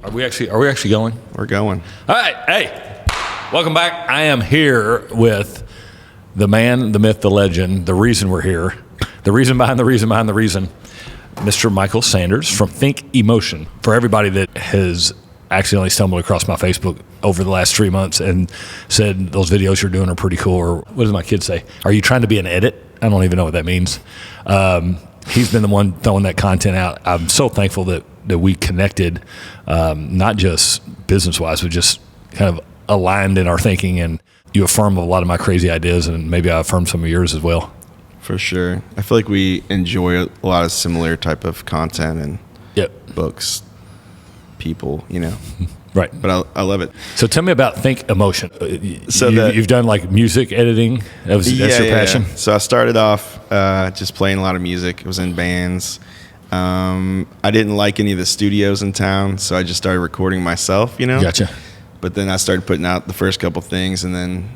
Are we actually going? We're going. All right. Hey, welcome back. I am here with the man, the myth, the legend, the reason we're here, the reason behind the reason behind the reason, Mr. Michael Sanders from Think Emotion. For everybody that has accidentally stumbled across my Facebook over the last 3 months and said those videos you're doing are pretty cool, or what does my kid say? Are you trying to be an edit? I don't even know what that means. He's been the one throwing that content out. I'm so thankful that we connected, not just business-wise, but just kind of aligned in our thinking, and you affirm a lot of my crazy ideas, and maybe I affirm some of yours as well. For sure. I feel like we enjoy a lot of similar type of content and books, people, Right. But I love it. So tell me about Think Emotion. So you've done like music editing. That's your passion? Yeah. So I started off just playing a lot of music. I was in bands. I didn't like any of the studios in town, so I just started recording myself, Gotcha. But then I started putting out the first couple things, and then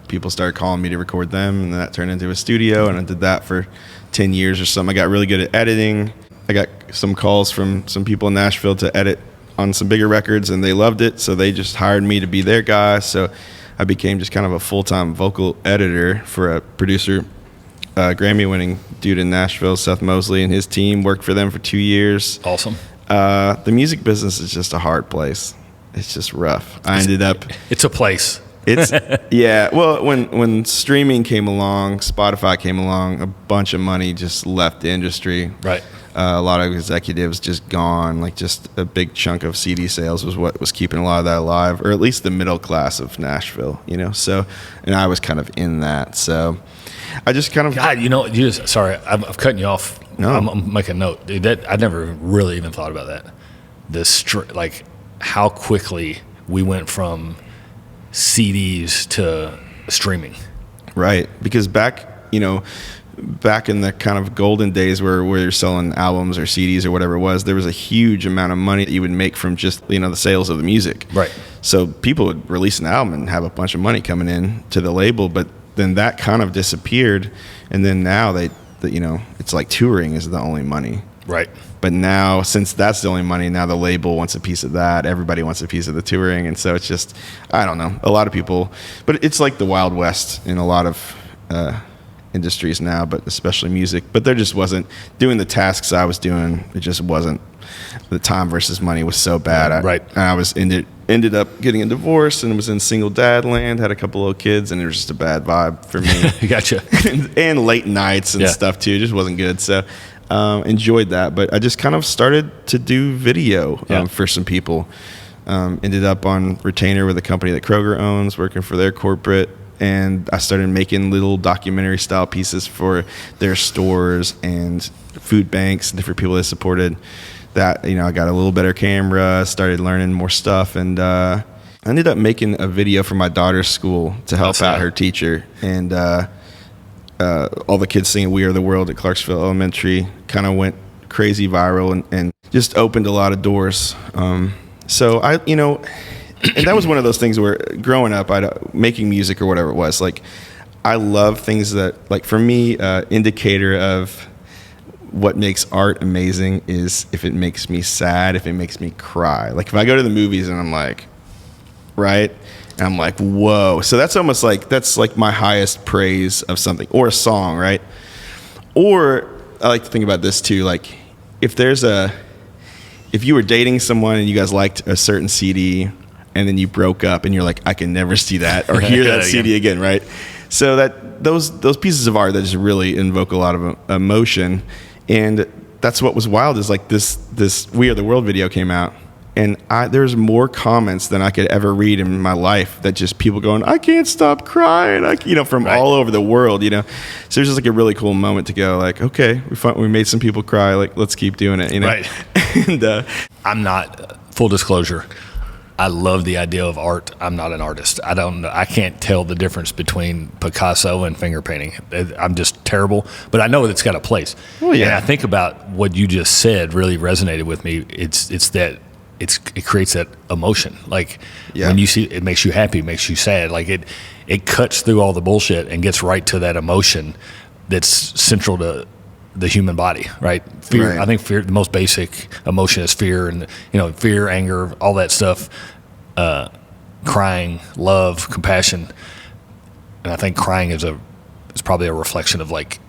people started calling me to record them, and then that turned into a studio, and I did that for 10 years or something. I got really good at editing. I got some calls from some people in Nashville to edit on some bigger records, and they loved it, so they just hired me to be their guy. So I became just kind of a full-time vocal editor for a producer, Grammy-winning dude in Nashville, Seth Mosley, and his team. Worked for them for 2 years. Awesome. The music business is just a hard place. It's just rough. It's a place. Yeah. Well, when streaming came along, Spotify came along, a bunch of money just left the industry. Right. A lot of executives just gone. Like, just a big chunk of CD sales was what was keeping a lot of that alive, or at least the middle class of Nashville. So, and I was kind of in that. So, I just kind of sorry, I'm cutting you off. No. I'm making a note. Dude, that I never really even thought about that. Like how quickly we went from CDs to streaming. Right, because back in the kind of golden days where you're selling albums or CDs or whatever it was, there was a huge amount of money that you would make from just, the sales of the music. Right. So people would release an album and have a bunch of money coming in to the label, but then that kind of disappeared. And then now it's like touring is the only money. Right. But now, since that's the only money, now the label wants a piece of that. Everybody wants a piece of the touring. And so it's just, I don't know, a lot of people, but it's like the Wild West in a lot of industries now, but especially music. But there just wasn't, doing the tasks I was doing, it just wasn't, the time versus money was so bad. Right. I was ended up getting a divorce and was in single dad land, had a couple little kids, and it was just a bad vibe for me. Gotcha. and late nights and stuff too. It just wasn't good. So enjoyed that. But I just kind of started to do video for some people. Ended up on retainer with a company that Kroger owns, working for their corporate. And I started making little documentary style pieces for their stores and food banks and different people that supported that. I got a little better camera, started learning more stuff, and I ended up making a video for my daughter's school to help out her teacher. And all the kids singing We Are the World at Clarksville Elementary kind of went crazy viral and just opened a lot of doors. So and that was one of those things where growing up, making music or whatever it was, like, I love things that, like, for me, indicator of what makes art amazing is if it makes me sad, if it makes me cry. Like, if I go to the movies and I'm like, right? And I'm like, whoa. So that's almost like, that's like my highest praise of something, or a song, right? Or I like to think about this too, like, if you were dating someone and you guys liked a certain CD, and then you broke up and you're like, I can never see that or hear that CD again, right? So that those pieces of art that just really invoke a lot of emotion. And that's what was wild, is like this We Are the World video came out, and there's more comments than I could ever read in my life, that just people going, I can't stop crying, from all over the world, So it's just like a really cool moment to go like, okay, we made some people cry, like, let's keep doing it, Right. And I'm not, full disclosure, I love the idea of art. I'm not an artist. I can't tell the difference between Picasso and finger painting. I'm just terrible, but I know it's got a place. Oh, yeah. And I think about what you just said really resonated with me. It's that it creates that emotion. Like when you see it, makes you happy, makes you sad. Like it cuts through all the bullshit and gets right to that emotion that's central to the human body, right? Fear. Right. I think fear, the most basic emotion is fear, and fear, anger, all that stuff. Crying, love, compassion, and I think crying is probably a reflection of like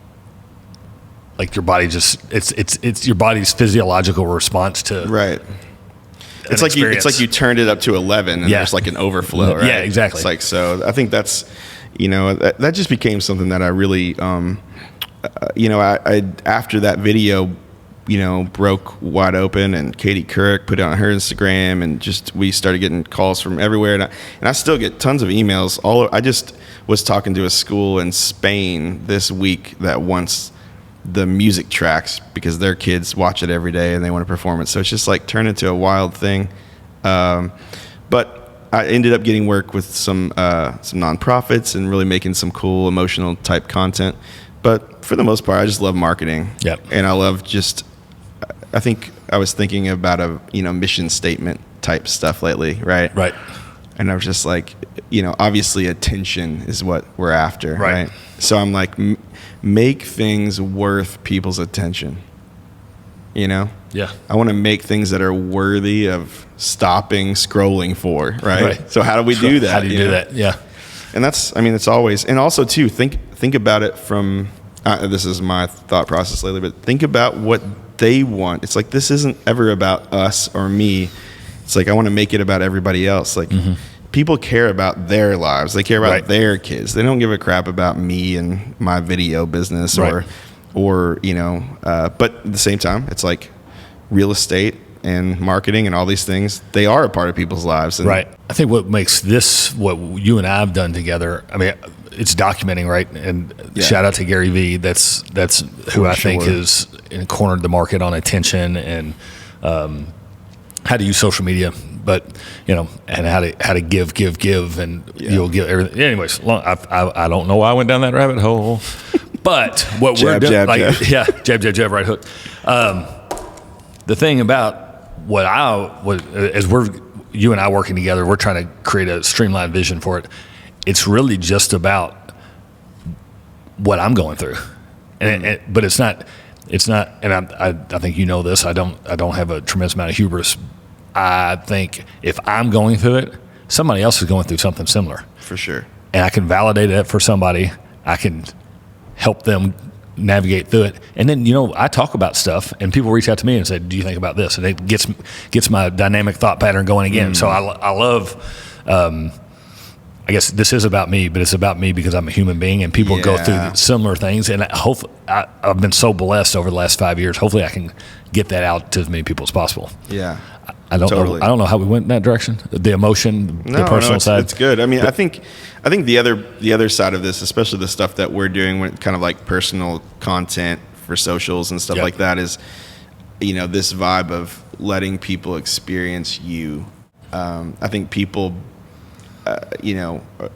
your body just it's your body's physiological response to right. It's like you turned it up to 11 and there's like an overflow, right? Yeah, exactly. It's like, so I think that's, that just became something that I really, I after that video, broke wide open, and Katie Couric put it on her Instagram, and we started getting calls from everywhere. And I still get tons of emails. I just was talking to a school in Spain this week that wants the music tracks because their kids watch it every day and they want to perform it. So it's just like turned into a wild thing. But I ended up getting work with some nonprofits and really making some cool emotional type content. But for the most part, I just love marketing. Yep. And I love I think I was thinking about a, mission statement type stuff lately. Right. Right. And I was just like, obviously attention is what we're after. Right. So I'm like, make things worth people's attention. Yeah. I want to make things that are worthy of stopping scrolling for. Right. So how do we do that? How do you do that? Yeah. And it's always, and also too, think about it from, this is my thought process lately, but think about what they want. It's like, this isn't ever about us or me. It's like, I want to make it about everybody else. Like, people care about their lives. They care about their kids. They don't give a crap about me and my video business or but at the same time, it's like real estate and marketing and all these things, they are a part of people's lives. And right. I think what makes this, what you and I have done together, it's documenting, right? And shout out to Gary Vee. That's who I think has cornered the market on attention and how to use social media, but and how to give, and you'll give everything. Anyways, I don't know why I went down that rabbit hole, but what we're doing, jab, right hook. The thing about as you and I working together, we're trying to create a streamlined vision for it. It's really just about what I'm going through, but it's not. And I think this. I don't have a tremendous amount of hubris. I think if I'm going through it, somebody else is going through something similar. For sure. And I can validate it for somebody. I can help them navigate through it. And then, I talk about stuff and people reach out to me and say, do you think about this? And it gets my dynamic thought pattern going again. So I love, I guess this is about me, but it's about me because I'm a human being and people go through similar things. And hopefully I've been so blessed over the last 5 years. Hopefully I can get that out to as many people as possible. Yeah. I don't know how we went in that direction. The emotion, the personal side. It's good. I think the other side of this, especially the stuff that we're doing with kind of like personal content for socials and stuff like that, is this vibe of letting people experience you. I think people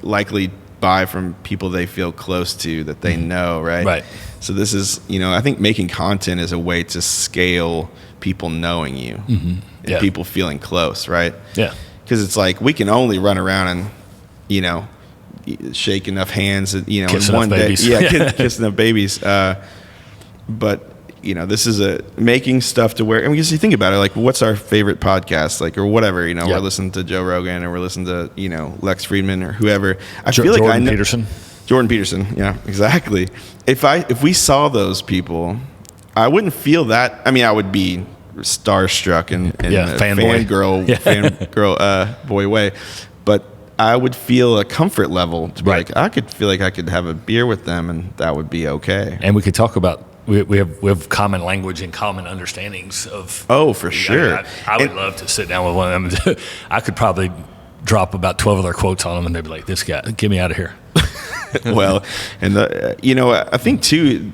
likely buy from people they feel close to that they know, right? Right. So this is, I think making content is a way to scale people knowing you and people feeling close, right? Yeah. Because it's like we can only run around and, shake enough hands, kiss in one day. Babies. Kiss enough babies. But this is making stuff to where, because you think about it, like what's our favorite podcast, like, or whatever, we're listening to Joe Rogan or we're listening to, Lex Friedman or whoever. I feel like Jordan Peterson. Jordan Peterson. Yeah, exactly. If we saw those people, I wouldn't feel that. I would be starstruck and fangirl boy way, but I would feel a comfort level to be like, I could feel like I could have a beer with them and that would be okay. And we could talk about, we have common language and common understandings of. Oh, for sure. I would love to sit down with one of them. I could probably drop about 12 of their quotes on them and they'd be like, this guy, get me out of here. Well, and I think too,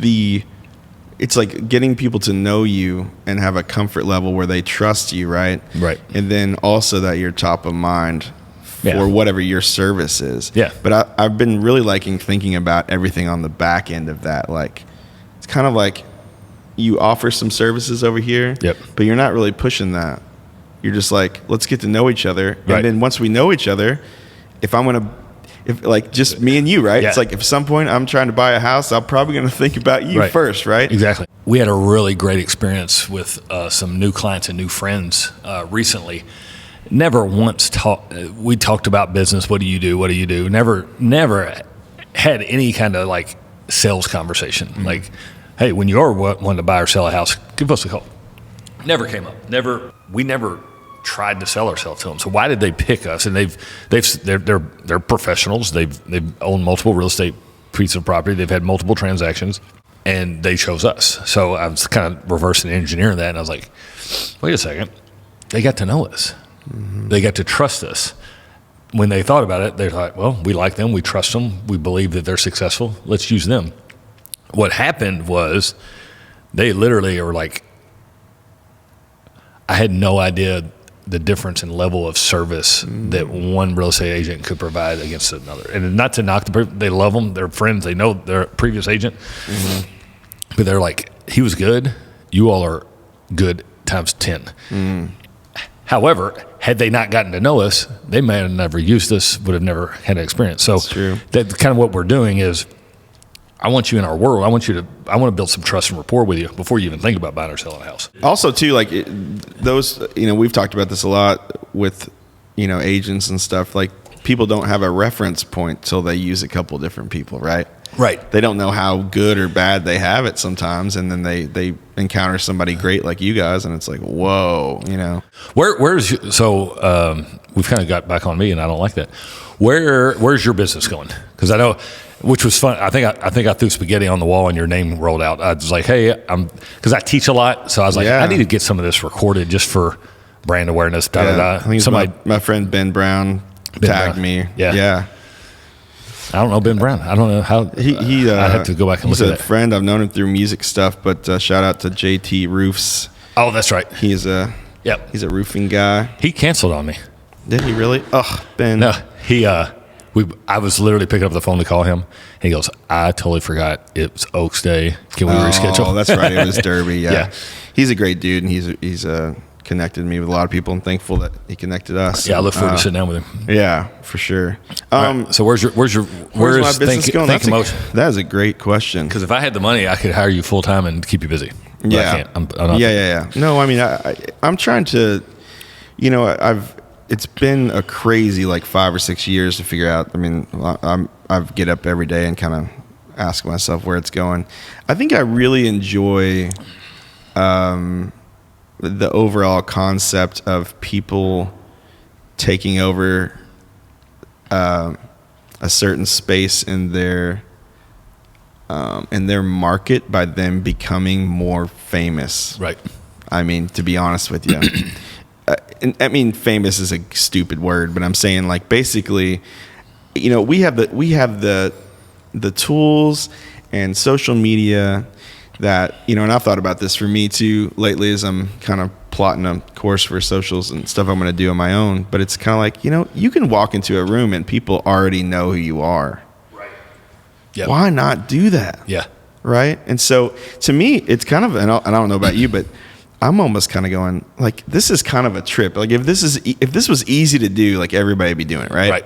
it's like getting people to know you and have a comfort level where they trust you, right? Right. And then also that you're top of mind for whatever your service is. Yeah. But I've been really liking thinking about everything on the back end of that. Like, it's kind of like you offer some services over here, but you're not really pushing that. You're just like, let's get to know each other. Right. And then once we know each other, if if like just me and you, right? Yeah. It's like if at some point I'm trying to buy a house, I'm probably going to think about you first, right? Exactly. We had a really great experience with some new clients and new friends recently. Never once we talked about business. What do you do? What do you do? Never had any kind of like sales conversation. Mm-hmm. Like, hey, when you're wanting to buy or sell a house, give us a call. Never came up. We never tried to sell ourselves to them. So why did they pick us? And they're professionals. They've owned multiple real estate pieces of property. They've had multiple transactions, and they chose us. So I was kind of reversing engineering that, and I was like, wait a second. They got to know us. Mm-hmm. They got to trust us. When they thought about it, they thought, well, we like them, we trust them, we believe that they're successful, let's use them. What happened was they literally are like, I had no idea the difference in level of service that one real estate agent could provide against another. And not to knock they love them, they're friends, they know their previous agent, but they're like, he was good, you all are good times 10. However, had they not gotten to know us, they may have never used us, would have never had an experience. So that's kind of what we're doing is, I want you in our world. I want to build some trust and rapport with you before you even think about buying or selling a house. Also, too, like we've talked about this a lot with, agents and stuff. Like people don't have a reference point till they use a couple of different people, right? Right. They don't know how good or bad they have it sometimes, and then they encounter somebody great like you guys, and it's like, whoa, we've kind of got back on me, and I don't like that. Where's your business going? Because I know, which was fun. I think I threw spaghetti on the wall and your name rolled out. I was like, hey, because I teach a lot, so I was like, I need to get some of this recorded just for brand awareness. I think somebody, my friend Ben Brown tagged me. Yeah. I don't know Ben Brown. I don't know how. I have to go back and look at that. He's a friend. I've known him through music stuff, but shout out to JT Roofs. Oh, that's right. He's a roofing guy. He canceled on me. Did he really? Oh, Ben. No, I was literally picking up the phone to call him. And he goes, I totally forgot it was Oaks Day. Can we reschedule? Oh, that's right. It was Derby. Yeah. He's a great dude, and he's connected me with a lot of people, and thankful that he connected us. Yeah, I look forward to sitting down with him. Yeah, for sure. Right, so where's my business going? That is a great question. Because if I had the money, I could hire you full time and keep you busy. But yeah, I can't. I'm not yeah. No, I mean, I'm trying to. It's been a crazy like 5 or 6 years to figure out. I mean, I get up every day and kind of ask myself where it's going. I think I really enjoy the overall concept of people taking over a certain space in their market by them becoming more famous. Right. I mean, to be honest with you, I mean, famous is a stupid word, but I'm saying like basically, we have the tools and social media that, and I've thought about this for me too lately as I'm kind of plotting a course for socials and stuff I'm going to do on my own. But it's kind of like, you can walk into a room and people already know who you are. Right. Yep. Why not do that? Yeah. Right. And so to me, it's kind of, and I don't know about you, but I'm almost kind of going like, this is kind of a trip. Like if this was easy to do, like everybody would be doing it. Right. Right.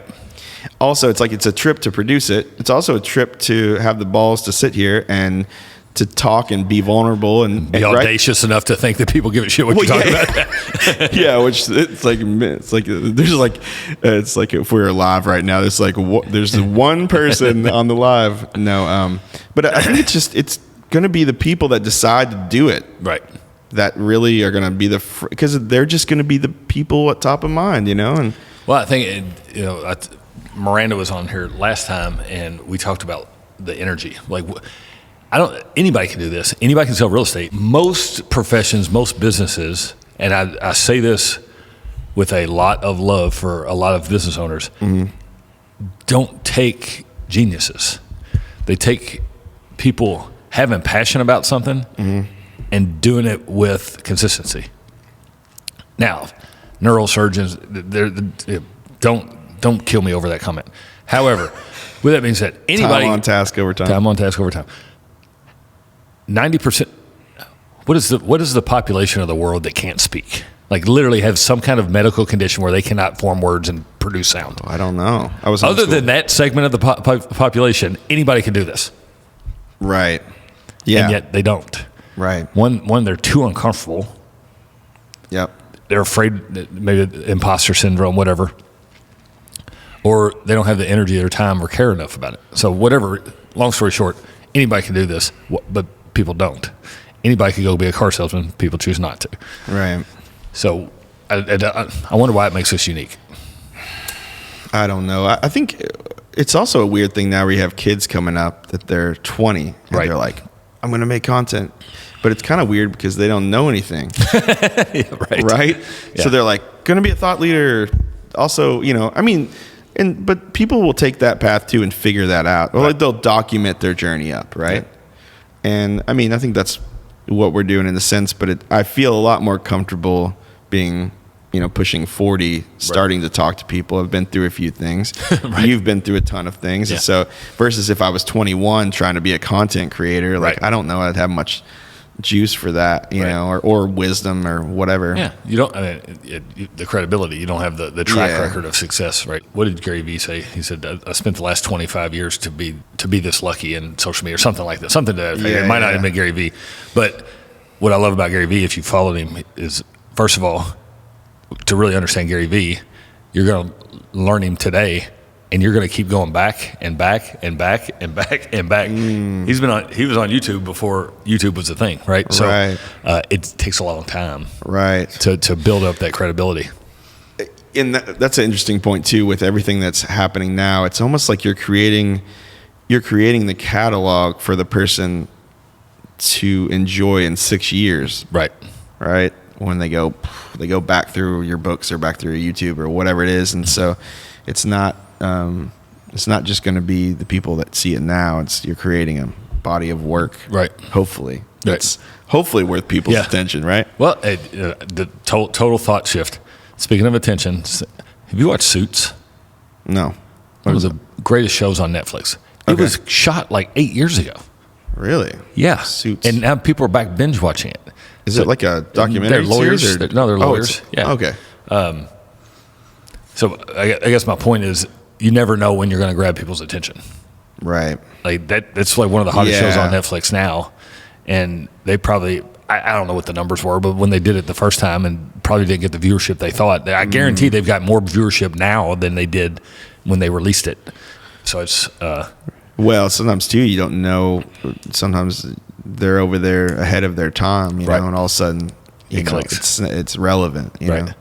Also, it's like, it's a trip to produce it. It's also a trip to have the balls to sit here and to talk and be vulnerable and be audacious enough to think that people give a shit what you're talking about. Yeah, which it's like if we were live right now, there's one person on the live. No, but I think it's going to be the people that decide to do it, right? That really are going to be because they're just going to be the people at top of mind, And well, I think Miranda was on here last time, and we talked about the energy, like. Anybody can do this. Anybody can sell real estate. Most professions, most businesses, and I say this with a lot of love for a lot of business owners, don't take geniuses. They take people having passion about something and doing it with consistency. Now, neurosurgeons, don't kill me over that comment. However, with that being said, anybody time on task over time. 90%. What is the population of the world that can't speak? Like literally have some kind of medical condition where they cannot form words and produce sound. I don't know. I was Other than that segment of the population, anybody can do this. Right. Yeah. And yet they don't. Right. One, they're too uncomfortable. Yep. They're afraid that maybe imposter syndrome, whatever. Or they don't have the energy or time or care enough about it. So whatever, long story short, anybody can do this, but people don't. Anybody could go be a car salesman. People choose not to. Right. So I wonder why it makes us unique. I don't know. I think it's also a weird thing now where you have kids coming up that they're 20 and Right. they're like, I'm going to make content. But it's kind of weird because they don't know anything. Yeah, Right? Yeah. So they're like, going to be a thought leader. Also, I mean, but people will take that path too and figure that out. Or like they'll document their journey up, right? Yeah. And I mean, I think that's what we're doing in a sense, but I feel a lot more comfortable being, pushing 40, starting to talk to people. I've been through a few things. Right. You've been through a ton of things. Yeah. And so versus if I was 21 trying to be a content creator, like Right. I don't know I'd have much juice for that, Right. or wisdom or whatever. Yeah, you don't. I mean, the credibility. You don't have the track Yeah. record of success, right? What did Gary Vee say? He said, "I spent the last 25 years to be this lucky in social media," or something like that. Something to that effect. Yeah, It might not yeah. have been Gary Vee, but what I love about Gary Vee, if you followed him, is first of all, to really understand Gary Vee, you're going to learn him today. And you're going to keep going back and back and back and back and back. He was on YouTube before YouTube was a thing, right? So Right. it takes a long time Right. to build up that credibility. And that's an interesting point too with everything that's happening now. It's almost like you're creating the catalog for the person to enjoy in 6 years, Right. right? When they go back through your books or back through your YouTube or whatever it is. And so it's not just going to be the people that see it now. You're creating a body of work, Right. Hopefully, Right. it's hopefully worth people's Yeah. attention, right? Well, the total thought shift. Speaking of attention, have you watched Suits? No, One of the greatest shows on Netflix. It Okay. was shot like 8 years ago. really? Yeah. Suits. And now people are back binge watching it. Is it like a documentary? They're lawyers. series, or- No, they're Oh, lawyers. Yeah. Okay. So I guess my point is you never know when you're going to grab people's attention. Right. Like that's like one of the hottest shows Yeah. on Netflix now. And they probably, I don't know what the numbers were, but when they did it the first time and probably didn't get the viewership they thought, I guarantee they've got more viewership now than they did when they released it. So it's, Well, sometimes too, you don't know. Sometimes they're over there ahead of their time, Right. and all of a sudden, It clicks. it's relevant, Right. know.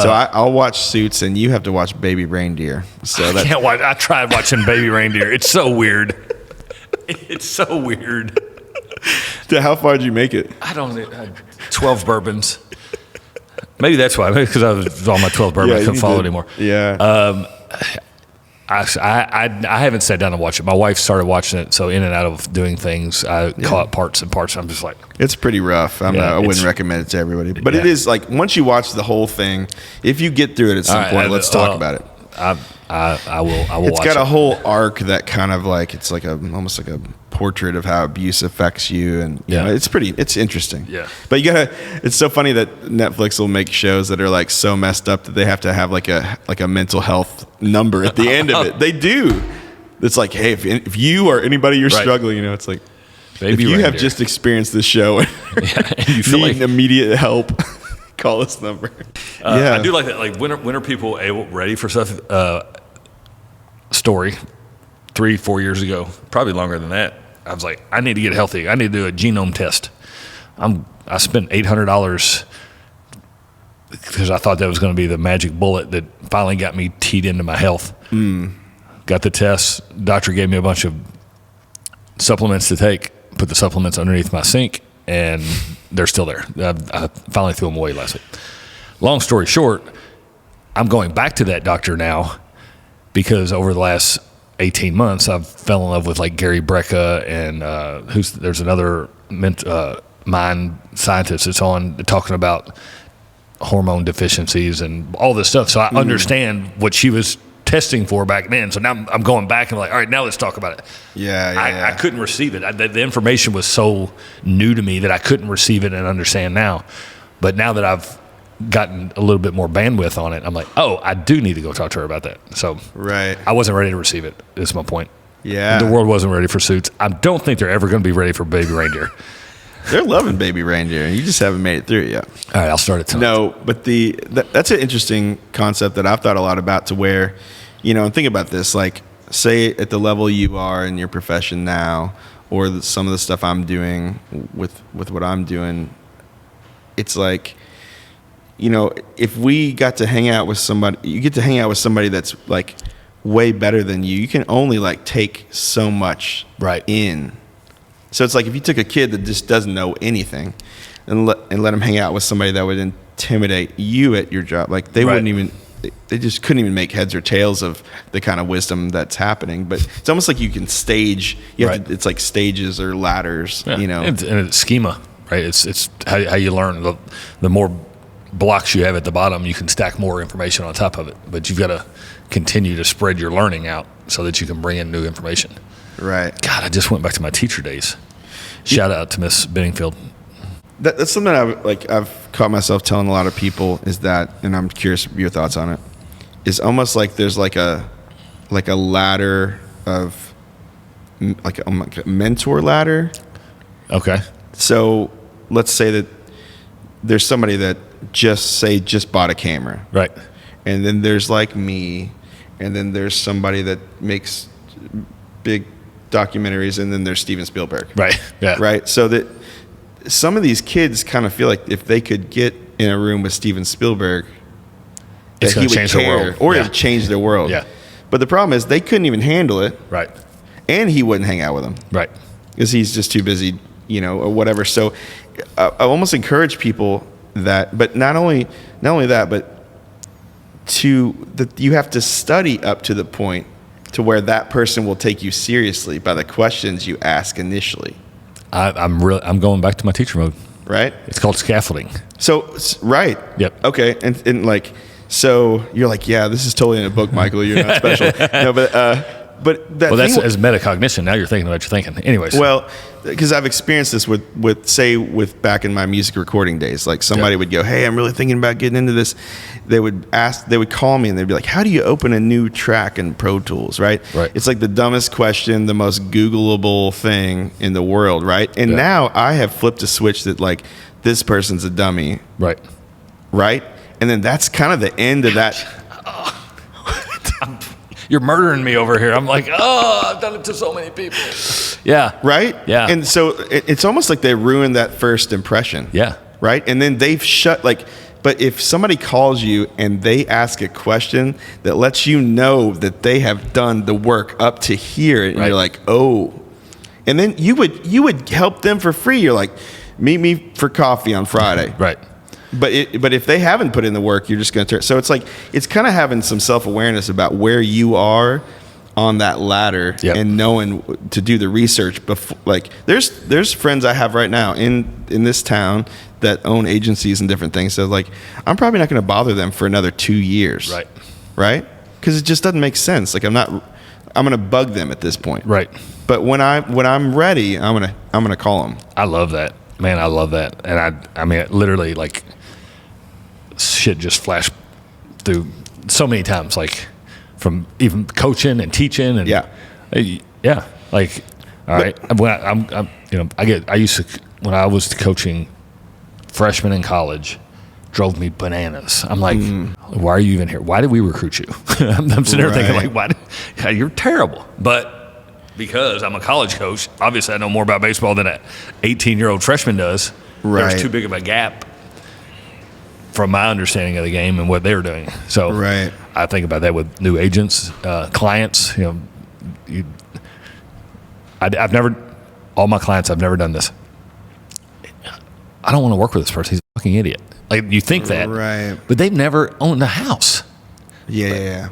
So I'll watch Suits, and you have to watch Baby Reindeer. So I that's can't watch. I tried watching Baby Reindeer. It's so weird. It's so weird. how far did you make it? I don't know. 12 bourbons. Maybe that's why. Maybe because I was on my 12 bourbon. I you couldn't follow did. anymore. Yeah. I haven't sat down to watch it. My wife started watching it, so in and out of doing things, I caught parts and parts. I'm just like, It's pretty rough. I it's- wouldn't recommend it to everybody, but it Yeah. is like once you watch the whole thing, if you get through it at some all right, point, let's talk about it. I will It's watch got it. a whole arc that kind of like it's like almost like a portrait of how abuse affects you, and you Yeah. know, it's interesting. Yeah. But it's so funny that Netflix will make shows that are like so messed up that they have to have like a mental health number at the end of it. They do. It's like, hey, if you or anybody you're Right. struggling, it's like Baby if you have Reindeer. just experienced this show and and you feel need like immediate help, call this number. I do like that. Like when are people ready for stuff? Story 3-4 years ago, probably longer than that. I was like, I need to get healthy. I need to do a genome test. I spent $800 because I thought that was going to be the magic bullet that finally got me teed into my health. Got the test. Doctor gave me a bunch of supplements to take. Put the supplements underneath my sink, and they're still there. I finally threw them away last week. Long story short, I'm going back to that doctor now because over the last 18 months, I've fell in love with like Gary Brecka and there's another mind scientist that's on talking about hormone deficiencies and all this stuff. So I understand what she was testing for back then. So now I'm going back and like, all right, now let's talk about it. Yeah. I couldn't receive it. The information was so new to me that I couldn't receive it and understand now. But now that I've gotten a little bit more bandwidth on it, I'm like, oh, I do need to go talk to her about that. So Right. I wasn't ready to receive it, is my point. Yeah. The world wasn't ready for Suits. I don't think they're ever going to be ready for Baby Reindeer. They're loving Baby Reindeer. You just haven't made it through it yet. All right, I'll start it tonight. No, but that's an interesting concept that I've thought a lot about, to where, and think about this, like, say at the level you are in your profession now, or some of the stuff I'm doing with what I'm doing, it's like, if we got to hang out with somebody, you get to hang out with somebody that's like way better than you. You can only like take so much in. So it's like if you took a kid that just doesn't know anything and let him hang out with somebody that would intimidate you at your job, like they wouldn't even, they just couldn't even make heads or tails of the kind of wisdom that's happening. But it's almost like you can stage, it's like stages or ladders, And it's schema, right? It's how you learn. The more blocks you have at the bottom, you can stack more information on top of it. But you've got to continue to spread your learning out so that you can bring in new information. Right. God, I just went back to my teacher days. Shout out to Miss Benningfield. That's something I've caught myself telling a lot of people, is that, and I'm curious your thoughts on it, is almost like there's like a ladder of like a mentor ladder. Okay. So let's say that there's somebody that just bought a camera. Right. And then there's like me, and then there's somebody that makes big documentaries, and then there's Steven Spielberg. Right. Yeah. Right. So that some of these kids kind of feel like if they could get in a room with Steven Spielberg, it's going to change their world. Or it would change their world. Yeah. But the problem is they couldn't even handle it. Right. And he wouldn't hang out with them. Right. Because he's just too busy, or whatever. So I almost encourage people that, but not only that, but that you have to study up to the point to where that person will take you seriously by the questions you ask initially. I'm going back to my teacher mode. Right. It's called scaffolding. So right. Yep. Okay. And like, so you're like, yeah, this is totally in a book, Michael. You're not special. No, but that. Well, that's as metacognition. Now you're thinking what you're thinking. Anyways. Well, because I've experienced this with back in my music recording days. Like somebody would go, "Hey, I'm really thinking about getting into this." They would call me and they'd be like, "How do you open a new track in Pro Tools?" Right. Right. It's like the dumbest question, the most Googleable thing in the world. Right. And now I have flipped a switch that like this person's a dummy. Right. Right. And then that's kind of the end of that. You're murdering me over here. I'm like, I've done it to so many people. Yeah. Right? Yeah. And so it's almost like they ruined that first impression. Yeah. Right? And then they've but if somebody calls you and they ask a question that lets you know that they have done the work up to here, and you're like, oh. And then you would help them for free. You're like, meet me for coffee on Friday. Right. But if they haven't put in the work, you're just going to turn. So it's like, it's kind of having some self-awareness about where you are on that ladder and knowing to do the research before. Like there's friends I have right now in this town that own agencies and different things. So like, I'm probably not going to bother them for another 2 years. Right. Right. Because it just doesn't make sense. Like I'm going to bug them at this point. Right. But when I'm ready, I'm going to call them. I love that, man. I love that. And I mean, literally like, shit just flashed through so many times, like from even coaching and teaching and like, all right. When I used to, when I was coaching freshmen in college, drove me bananas. I'm like, why are you even here? Why did we recruit you? I'm sitting there thinking like, you're terrible. But because I'm a college coach, obviously I know more about baseball than an 18-year-old freshman does. Right. There's too big of a gap from my understanding of the game and what they were doing. So I think about that with new agents, clients. I've never, all my clients, I've never done this. I don't want to work with this person. He's a fucking idiot. Like you think that, right? But they've never owned a house. Yeah,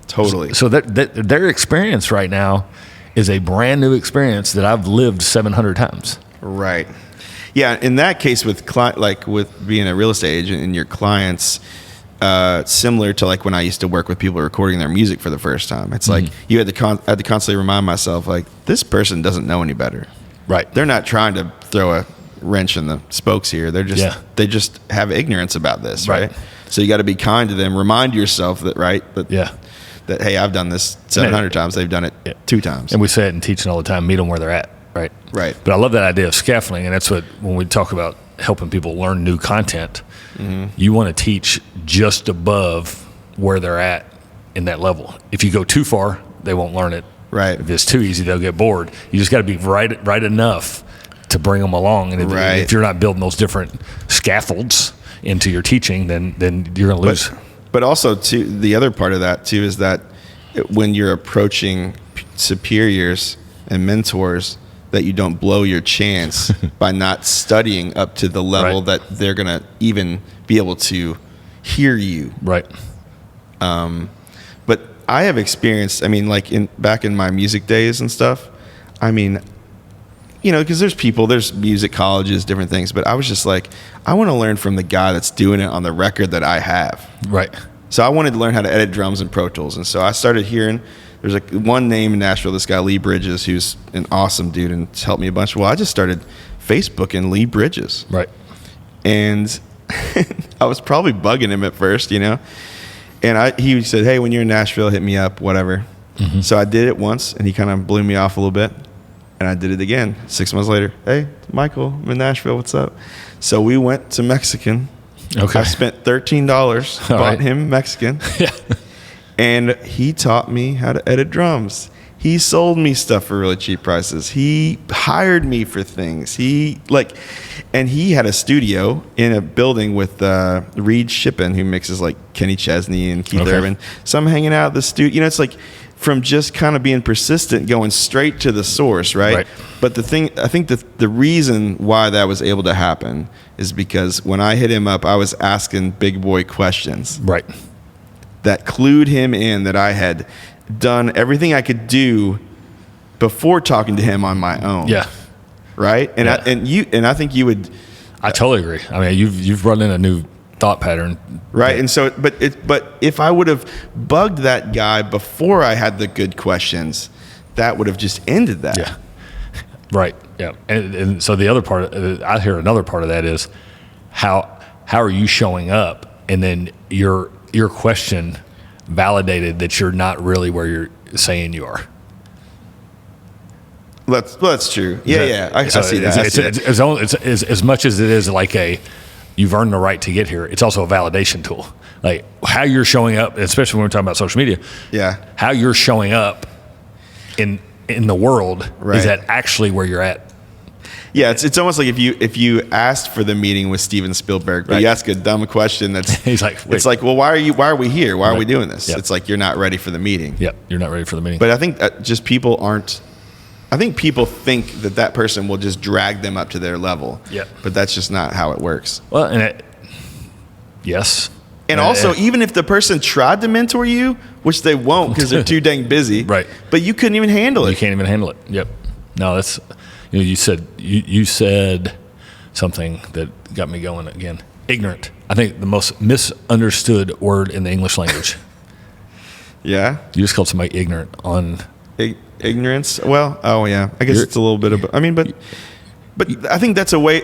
totally. So their experience right now is a brand new experience that I've lived 700 times. Right. Yeah, in that case, with being a real estate agent and your clients, similar to like when I used to work with people recording their music for the first time. It's like you had to constantly remind myself, like, this person doesn't know any better. Right. They're not trying to throw a wrench in the spokes here. They're just Yeah. they just have ignorance about this, Right. right? So you got to be kind to them. Remind yourself that, right? That, Yeah. that hey, I've done this 700 times. They've done it 2 times. And we say it in teaching all the time, meet them where they're at, right? Right. But I love that idea of scaffolding, and that's what, when we talk about helping people learn new content, you want to teach just above where they're at in that level. If you go too far, they won't learn it. Right. If it's too easy, they'll get bored. You just got to be right enough to bring them along. And Right. if you're not building those different scaffolds into your teaching, then you're going to lose. But also, too, the other part of that too is that when you're approaching superiors and mentors, that you don't blow your chance by not studying up to the level Right. that they're gonna even be able to hear you. Right. But I have experienced, I mean, like back in my music days and stuff, I mean, you know, because there's music colleges, different things, but I was just like, I want to learn from the guy that's doing it on the record that I have. Right. So I wanted to learn how to edit drums in Pro Tools. And so I started hearing, there's like one name in Nashville, this guy, Lee Bridges, who's an awesome dude and has helped me a bunch. Well, I just started Facebooking Lee Bridges. Right. And I was probably bugging him at first, you know. And he said, hey, when you're in Nashville, hit me up, whatever. Mm-hmm. So I did it once, and he kind of blew me off a little bit. And I did it again 6 months later. Hey, Michael, I'm in Nashville. What's up? So we went to Mexican. Okay. I spent $13, bought right. him Mexican. Yeah. And he taught me how to edit drums. He sold me stuff for really cheap prices. He hired me for things. And he had a studio in a building with Reed Shippen, who mixes like Kenny Chesney and Keith Okay. Urban. So I'm hanging out at the studio. You know, it's like from just kind of being persistent, going straight to the source, right? Right. But I think the reason why that was able to happen is because when I hit him up, I was asking big boy questions Right. that clued him in that I had done everything I could do before talking to him on my own. Yeah. Right. And Yeah. I think you would. I totally agree. I mean, you've run in a new thought pattern. Right. And so, but if I would have bugged that guy before I had the good questions, that would have just ended that. Yeah. Right. Yeah. And so the other part, I hear another part of that is how are you showing up, and then your question validated that you're not really where you're saying you are. That's true. Yeah. I see that. It's as much as it is like you've earned the right to get here. It's also a validation tool. Like how you're showing up, especially when we're talking about social media. Yeah. How you're showing up in the world Right. is that actually where you're at. Yeah, it's almost like if you asked for the meeting with Steven Spielberg, but Right. you ask a dumb question that's He's like, wait. it's like, well, why are we here? Why are we Right. doing this? Yep. It's like you're not ready for the meeting. Yep, you're not ready for the meeting. But I think just people aren't. I think people think that person will just drag them up to their level. Yep. But that's just not how it works. Well, yes. And also, even if the person tried to mentor you, which they won't because they're too dang busy, Right. But you couldn't even handle it. You can't even handle it. Yep. No, that's, you said something that got me going again. Ignorant. I think the most misunderstood word in the English language. Yeah. You just called somebody ignorant on. Ignorance. Well, oh yeah. I guess it's a little bit of. I mean, but I think that's a way.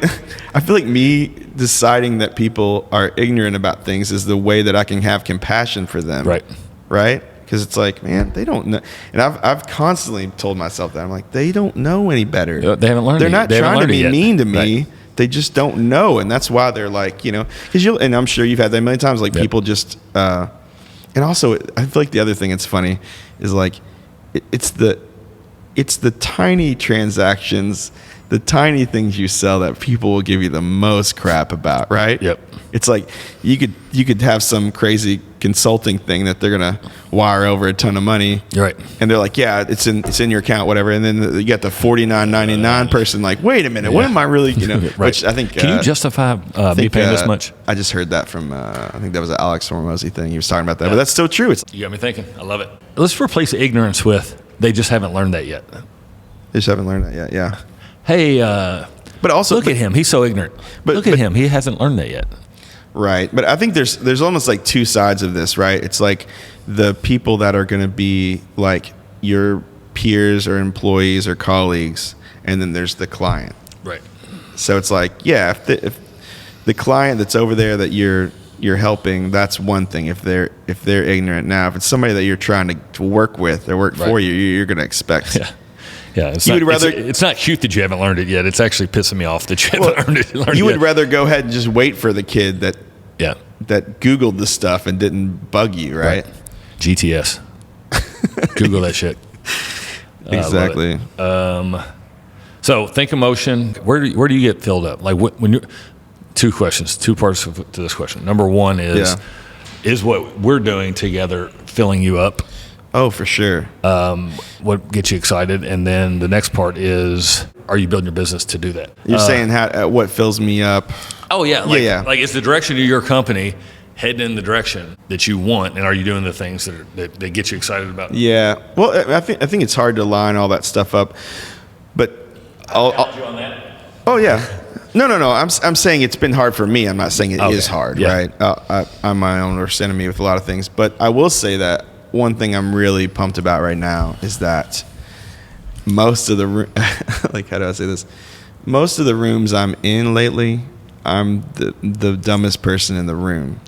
I feel like me deciding that people are ignorant about things is the way that I can have compassion for them. Right. Right. Because it's like, man, they don't know. And I've constantly told myself that. I'm like, they don't know any better. They haven't learned They're it. not They haven't trying to learned it be yet. mean to me. Right. They just don't know. And that's why they're like, you know, because and I'm sure you've had that many times, like Yep. people just, and also I feel like the other thing that's funny is like, it's the tiny transactions, the tiny things you sell that people will give you the most crap about, right? Yep. It's like you could have some crazy consulting thing that they're gonna wire over a ton of money. You're right. And they're like, yeah, it's in your account, whatever. And then you got the $49.99 person like, wait a minute, what am I really, you know? Right. Which I think Can you justify me paying this much? I just heard that from I think that was an Alex Hormozy thing. He was talking about that, but that's still true. It's You got me thinking. I love it. Let's replace ignorance with they just haven't learned that yet. they just haven't learned that yet. Yeah, Hey, but also look at him. He's so ignorant. Look at him. He hasn't learned that yet. Right. But I think there's almost like two sides of this, right? It's like the people that are going to be like your peers or employees or colleagues, and then there's the client. Right. So it's like, yeah, if the client that's over there that you're helping, that's one thing. If they're ignorant, now if it's somebody that you're trying to work with or work for you, you're going to expect. Yeah, it's not cute that you haven't learned it yet. It's actually pissing me off that you haven't learned it. You would rather go ahead and just wait for the kid that Googled the stuff and didn't bug you, right? GTS. Google that shit. Exactly. So Think Emotion. Where do you get filled up? Like when you two questions, two parts to this question. Number one is what we're doing together filling you up? Oh, for sure. What gets you excited? And then the next part is, are you building your business to do that? You're saying what fills me up? Oh, yeah. Like is the direction of your company heading in the direction that you want? And are you doing the things that get you excited about it? Yeah. Well, I think it's hard to line all that stuff up. But I'll challenge you on that. Oh, yeah. No. I'm saying it's been hard for me. I'm not saying it is hard, right? I'm my own worst enemy with a lot of things. But I will say that one thing I'm really pumped about right now is that most of the like, how do I say this? Most of the rooms I'm in lately, I'm the dumbest person in the room.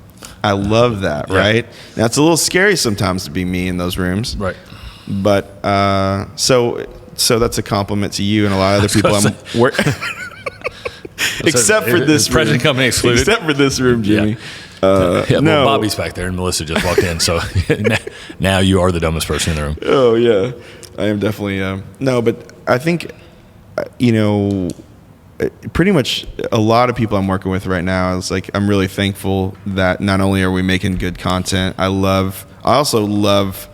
I love that, right? Now it's a little scary sometimes to be me in those rooms, right? But so that's a compliment to you and a lot of other people I'm except for this room. Present company excluded. Except for this room, Jimmy. Well, Bobby's back there and Melissa just walked in, so now you are the dumbest person in the room. Oh yeah, I am definitely. No, but I think pretty much a lot of people I'm working with right now is like, I'm really thankful that not only are we making good content, I also love.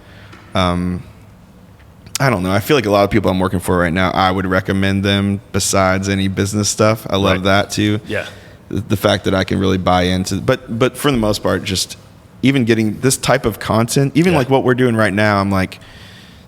I don't know. I feel like a lot of people I'm working for right now, I would recommend them besides any business stuff. I love that too. Yeah. The fact that I can really buy into, but for the most part, just even getting this type of content, even like what we're doing right now, I'm like,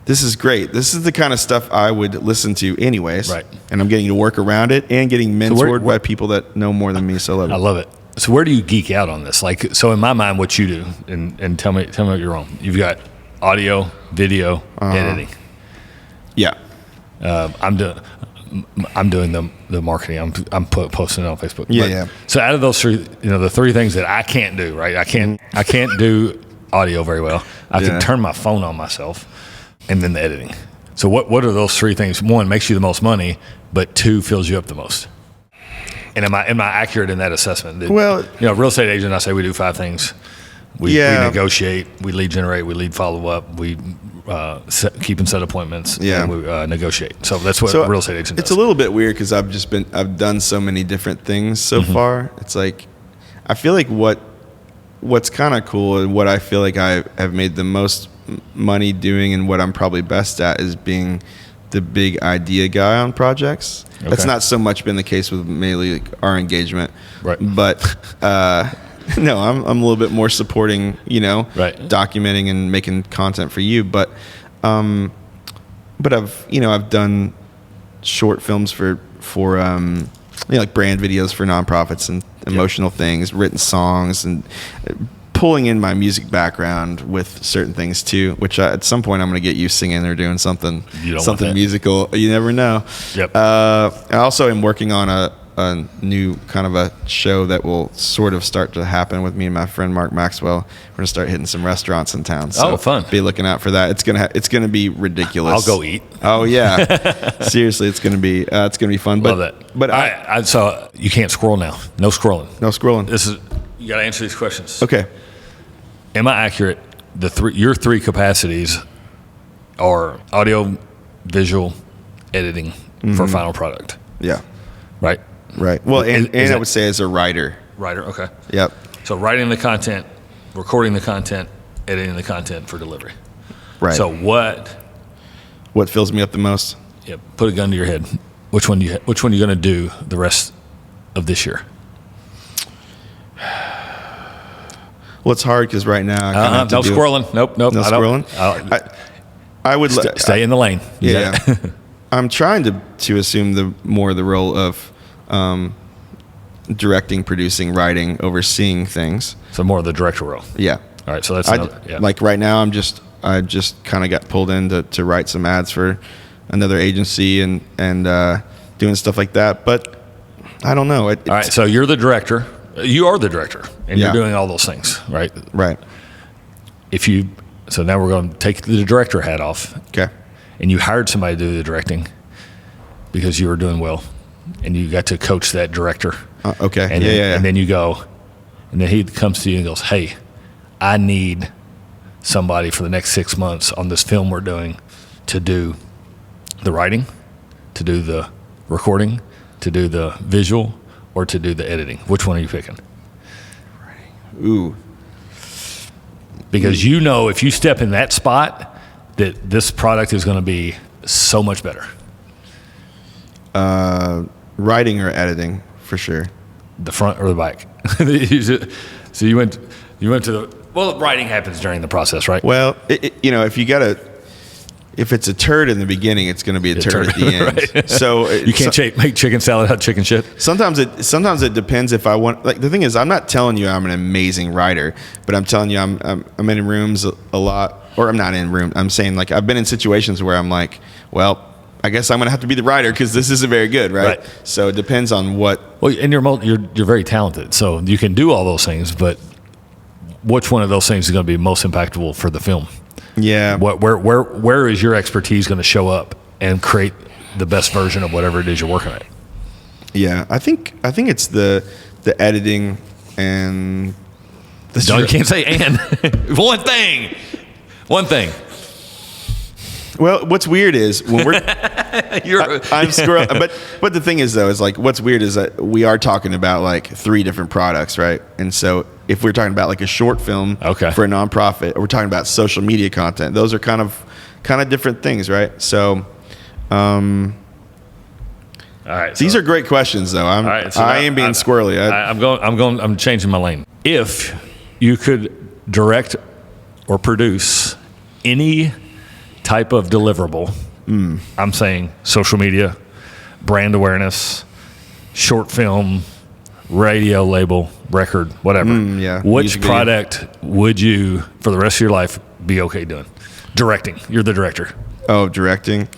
this is great. This is the kind of stuff I would listen to anyways. Right. And I'm getting to work around it and getting mentored by people that know more than me. So I love it. So where do you geek out on this? Like, so in my mind, what you do, and tell me what you're wrong. You've got audio, video, editing. Yeah. I'm doing the marketing. I'm posting it on Facebook. Yeah. So out of those three, the three things that I can't do, right? I can't do audio very well. I can turn my phone on myself, and then the editing. So what are those three things? One, makes you the most money, but two, fills you up the most. And am I accurate in that assessment? Well, real estate agent, I say we do 5 things. We negotiate, we lead generate, we lead follow up, we keep and set appointments, and we negotiate. So that's what a real estate agent does. It's a little bit weird because I've done so many different things so far. It's like, I feel like what's kind of cool and what I feel like I have made the most money doing and what I'm probably best at is being the big idea guy on projects. Okay. That's not so much been the case with mainly our engagement, right? But no, I'm a little bit more supporting, documenting and making content for you. But I've done short films for like brand videos for nonprofits and emotional things, written songs, and pulling in my music background with certain things too, which at some point I'm going to get you singing or doing something musical. You never know. Yep. I also am working on a new kind of a show that will sort of start to happen with me and my friend Mark Maxwell. We're going to start hitting some restaurants in town. So fun. Be looking out for that. It's going to be ridiculous. I'll go eat. Oh yeah. Seriously, it's going to be fun. Love that. But I saw you can't scroll now. No scrolling. No scrolling. You got to answer these questions. Okay. Am I accurate? Your 3 capacities are audio, visual, editing for a final product. Yeah. Right. Well, and I would say as a writer. Writer, okay. Yep. So writing the content, recording the content, editing the content for delivery. Right. So what fills me up the most? Yep. Put a gun to your head. Which one are you going to do the rest of this year? Well, it's hard because right now I kind of no squirreling. Nope. No squirreling. I would stay in the lane. Yeah. I'm trying to assume the role of directing, producing, writing, overseeing things. So more of the director role. Yeah. All right. So that's like right now I just kind of got pulled in to write some ads for another agency and doing stuff like that. But I don't know. All right, so you're the director. You are the director, and Yeah. you're doing all those things, right? Right. So now we're going to take the director hat off, Okay. and you hired somebody to do the directing because you were doing well, and you got to coach that director. Okay. And then, and then you go, and then he comes to you and goes, "Hey, I need somebody for the next 6 months on this film we're doing to do the writing, to do the recording, to do the visual, or to do the editing. Which one are you picking?" Ooh. Because you know if you step in that spot that this product is going to be so much better. Writing or editing, for sure. The front or the back. So you went to the, well, writing happens during the process, right? Well, if it's a turd in the beginning, it's going to be a turd at the end. Right. So You can't make chicken salad out of chicken shit. sometimes it depends if I want. Like the thing is, I'm not telling you I'm an amazing writer, but I'm telling you I'm in rooms a lot, or I'm not in room. I'm saying like I've been in situations where I'm like, well, I guess I'm going to have to be the writer because this isn't very good, right? So it depends on what. Well, and you're very talented, so you can do all those things. But which one of those things is going to be most impactful for the film? Yeah. Where is your expertise going to show up and create the best version of whatever it is you're working at? Yeah, I think it's the editing and the. No, you can't say and. One thing. Well, what's weird is when we're I'm scrolling, but the thing is though is like what's weird is that we are talking about like 3 different products, right? And so if we're talking about like a short film for a nonprofit, or we're talking about social media content, those are kind of different things, right? So, all right. These are great questions though. I am being squirrely. I'm changing my lane. If you could direct or produce any type of deliverable, I'm saying social media, brand awareness, short film, radio label, record, whatever. Which product would you, for the rest of your life, be okay doing? Directing. You're the director. Oh, directing.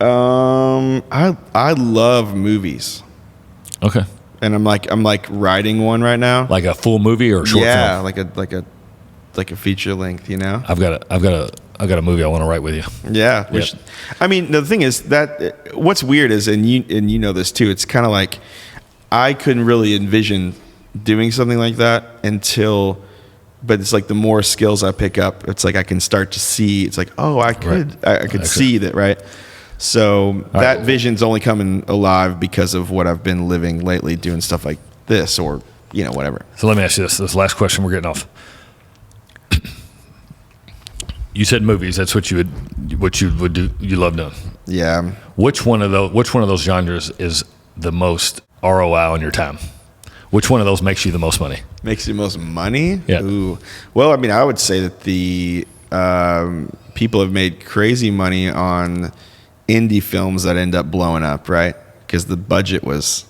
I love movies. Okay. And I'm like writing one right now. Like a full movie or a short film? Yeah, like a feature length, you know. I've got a movie I want to write with you. Yeah. I mean, the thing is that what's weird is, and you know this too, it's kind of like I couldn't really envision doing something like that but it's like the more skills I pick up, it's like I can start to see, it's like, oh, I could see that, right? So that vision's only coming alive because of what I've been living lately, doing stuff like this or, whatever. So let me ask you this last question we're getting off. You said movies. That's what you would do. You love doing. Yeah. Which one of those genres is the most ROI on your time? Which one of those makes you the most money? Makes you the most money? Yeah. Ooh. Well, I mean, I would say that the people have made crazy money on indie films that end up blowing up, right? Because the budget was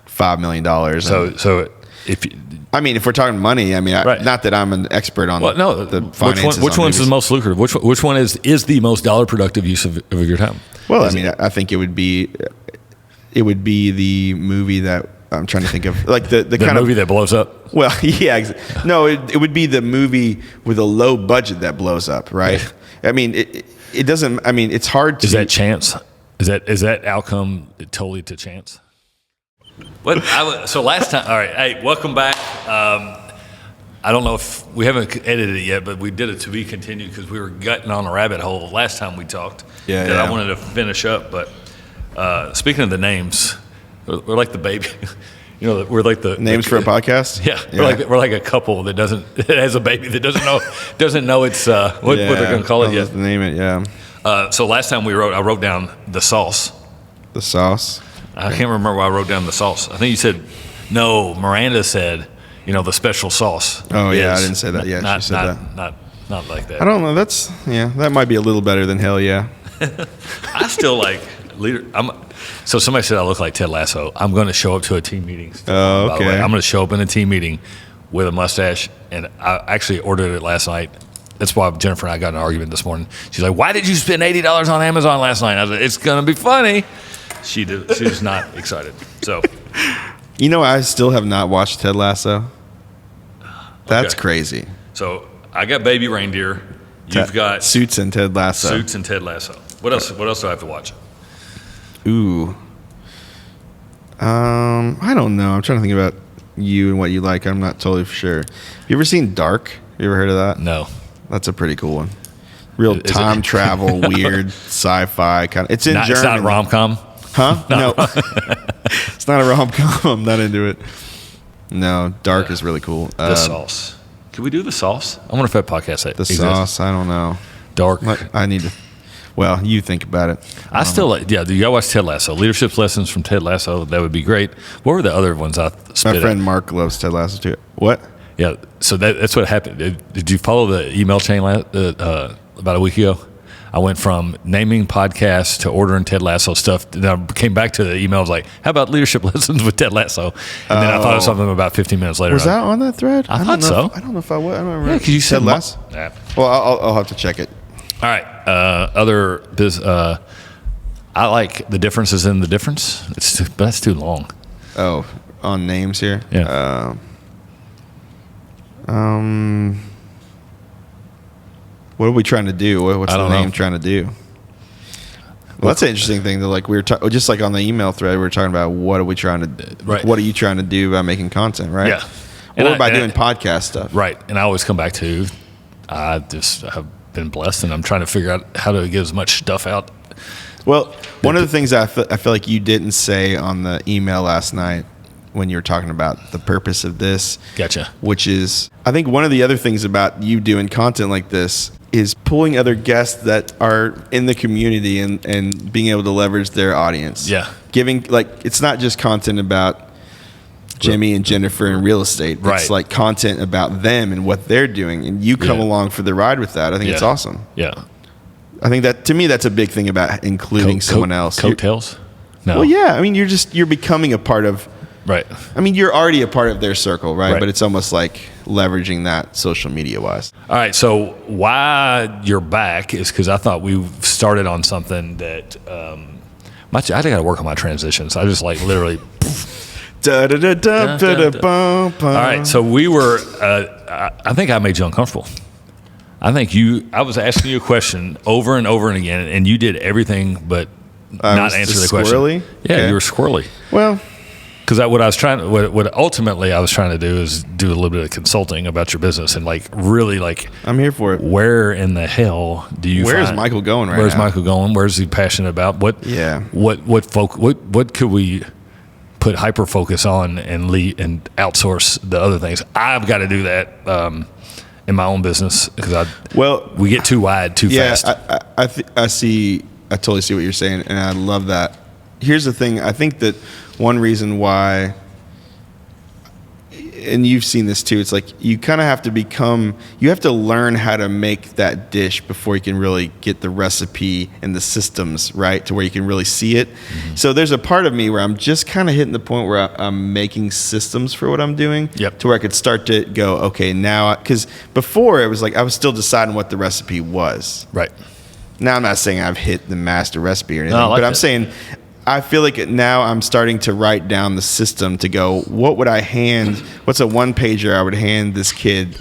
$5 million. So if we're talking money, not that I'm an expert on the finances. Which one's the most lucrative? Which one is the most dollar productive use of your time? Well, I think it would be the movie that I'm trying to think of, like the kind movie of that blows up. Well, yeah, no, it would be the movie with a low budget that blows up, right? I mean, it doesn't. I mean, it's hard to. Is that chance? Is that outcome totally to chance? So last time, all right. Hey, welcome back. I don't know if we haven't edited it yet, but we did it to be continued because we were gutting on a rabbit hole last time we talked. Yeah. I wanted to finish up, but speaking of the names, we're like the baby. We're like the names for a podcast. Yeah, we're like a couple that has a baby that doesn't know it's what they're going to call it yet. Name it, yeah. So last time I wrote down the sauce. The sauce. I can't remember why I wrote down the sauce. I think you said no. Miranda said, the special sauce. Oh yeah, I didn't say that. Yeah, she said that. Not like that. I don't know. That might be a little better than hell yeah. I still like leader. So somebody said I look like Ted Lasso. I'm going to show up to a team meeting. Oh, okay. By the way, I'm going to show up in a team meeting with a mustache, and I actually ordered it last night. That's why Jennifer and I got in an argument this morning. She's like, "Why did you spend $80 on Amazon last night?" I was like, "It's going to be funny." She was not excited. So, You know, I still have not watched Ted Lasso. That's Okay. crazy. so I got Baby Reindeer. You've got Suits and Ted Lasso. Suits and Ted Lasso. What else? What else do I have to watch? Ooh. I don't know. I'm trying to think about you and what you like. I'm not totally sure. Have you ever seen Dark? You ever heard of that? No. That's a pretty cool one. Real Is it- time travel, weird sci-fi kind of. It's in It's German. not rom com. Huh? No. It's not a rom-com. I'm not into it. No, Dark is really cool. The Sauce. Can we do The Sauce? I wonder if that podcast The exists. Sauce, I don't know. Dark. I need to. Well, you think about it. I still like. Yeah, you gotta watch Ted Lasso. Leadership lessons from Ted Lasso. That would be great. What were the other ones I spit My at? friend Mark loves Ted Lasso too. What? Yeah. So that's what happened. Did you follow the email chain about a week ago? I went from naming podcasts to ordering Ted Lasso stuff. Then I came back to the email. I was like, "How about leadership lessons with Ted Lasso?" And then I thought of something about 15 minutes later. Was that on that thread? I don't thought know so. I don't know if I was. I don't remember. Yeah, because you said Ted Lasso. Yeah. Well, I'll have to check it. All right. I like the differences in the difference. But that's too long. Oh, on names here. Yeah. What are we trying to do? What's I the don't name know. trying to do? Well, that's an interesting thing. That like we were just like on the email thread, we were talking about what are we trying to, Right. What are you trying to do by making content, right? Yeah. Or by doing podcast stuff. Right. And I always come back to, I just have been blessed, and I'm trying to figure out how to get as much stuff out. Well, one of the things I feel like you didn't say on the email last night when you were talking about the purpose of this, Gotcha. which is, I think one of the other things about you doing content like this is pulling other guests that are in the community and being able to leverage their audience. Yeah. Giving, like, it's not just content about Jimmy and Jennifer in real estate. Right. It's like content about them and what they're doing. And you come Yeah. along for the ride with that. I think it's Yeah. awesome. Yeah. I think that, to me, that's a big thing about including someone else. Coattails? No. Well, yeah. I mean, you're becoming a part of, Right. I mean, you're already a part of their circle, right? Right. But it's almost like leveraging that social media wise. All right. So why you're back is because I thought we started on something that I got to work on my transitions. I just like literally. Da da da da da da bum bum. All right. So we were. I think I made you uncomfortable. I think I was asking you a question over and over and again, and you did everything but I not was answer just the question. squirrely? Yeah, Okay. you were squirrely. Well, Because what ultimately I was trying to do is do a little bit of consulting about your business and like really like I'm here for it. where in the hell do you? Where's find- Michael going right Where's now? Michael going? Where's he passionate about? What? Yeah. What could we put hyper focus on and and outsource the other things? I've got to do that in my own business because we get too wide too fast. I totally see what you're saying, and I love that. Here's the thing. I think that one reason why, and you've seen this too, it's like you kind of have to learn how to make that dish before you can really get the recipe and the systems right to where you can really see it. Mm-hmm. So there's a part of me where I'm just kind of hitting the point where I'm making systems for what I'm doing. Yep. To where I could start to go, okay, now, because before it was like I was still deciding what the recipe was. Right. Now, I'm not saying I've hit the master recipe or anything, No, I like but I'm that. saying I feel like now I'm starting to write down the system to go, what's a one pager I would hand this kid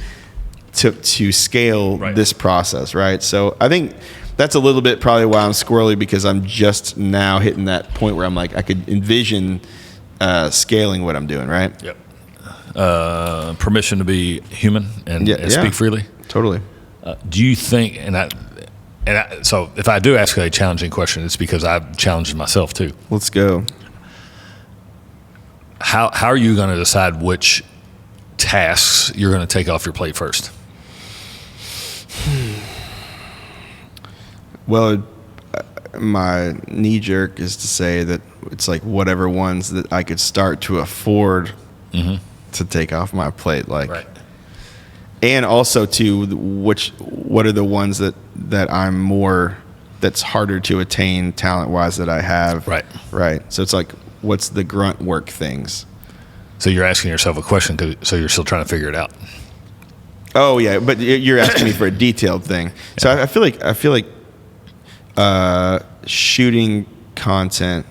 to scale Right. this process, right? So I think that's a little bit probably why I'm squirrely, because I'm just now hitting that point where I'm like, I could envision scaling what I'm doing, right? Yep. Permission to be human and speak freely. Totally. Do you think, so if I do ask a challenging question, it's because I've challenged myself too. Let's go. How are you going to decide which tasks you're going to take off your plate first? Well, my knee jerk is to say that it's like whatever ones that I could start to afford to take off my plate, like, Right. and also to what are the ones that I'm more, that's harder to attain talent wise that I have. Right. So it's like, what's the grunt work things? So you're asking yourself a question, so you're still trying to figure it out. Oh yeah, but you're asking me for a detailed thing. So I feel like shooting content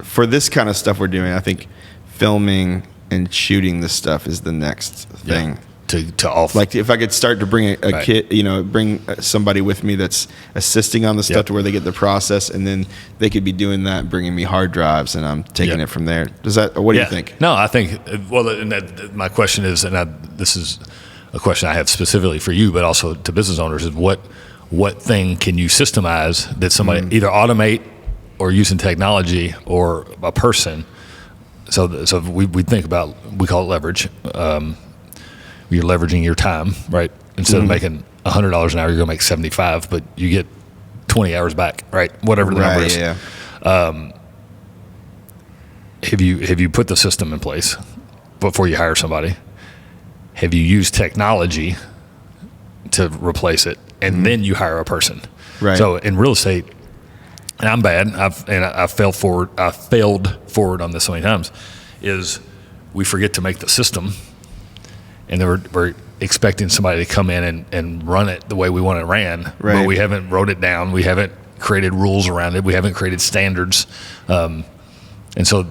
for this kind of stuff we're doing, I think filming and shooting this stuff is the next thing. To off. Like if I could start to bring a kid, bring somebody with me that's assisting on the stuff to where they get the process, and then they could be doing that, bringing me hard drives, and I'm taking it from there. What do you think? No, I think, my question is, this is a question I have specifically for you, but also to business owners, is what thing can you systemize that somebody either automate or using technology or a person? So we think about, we call it leverage. You're leveraging your time, right? Instead of making $100 an hour, you're going to make 75, but you get 20 hours back, right? Whatever the number is. Yeah. Have you put the system in place before you hire somebody? Have you used technology to replace it, and then you hire a person? Right. So in real estate, and I'm bad. I failed forward on this so many times. Is we forget to make the system. And we're expecting somebody to come in and run it the way we want it ran, but we haven't wrote it down. We haven't created rules around it. We haven't created standards, and so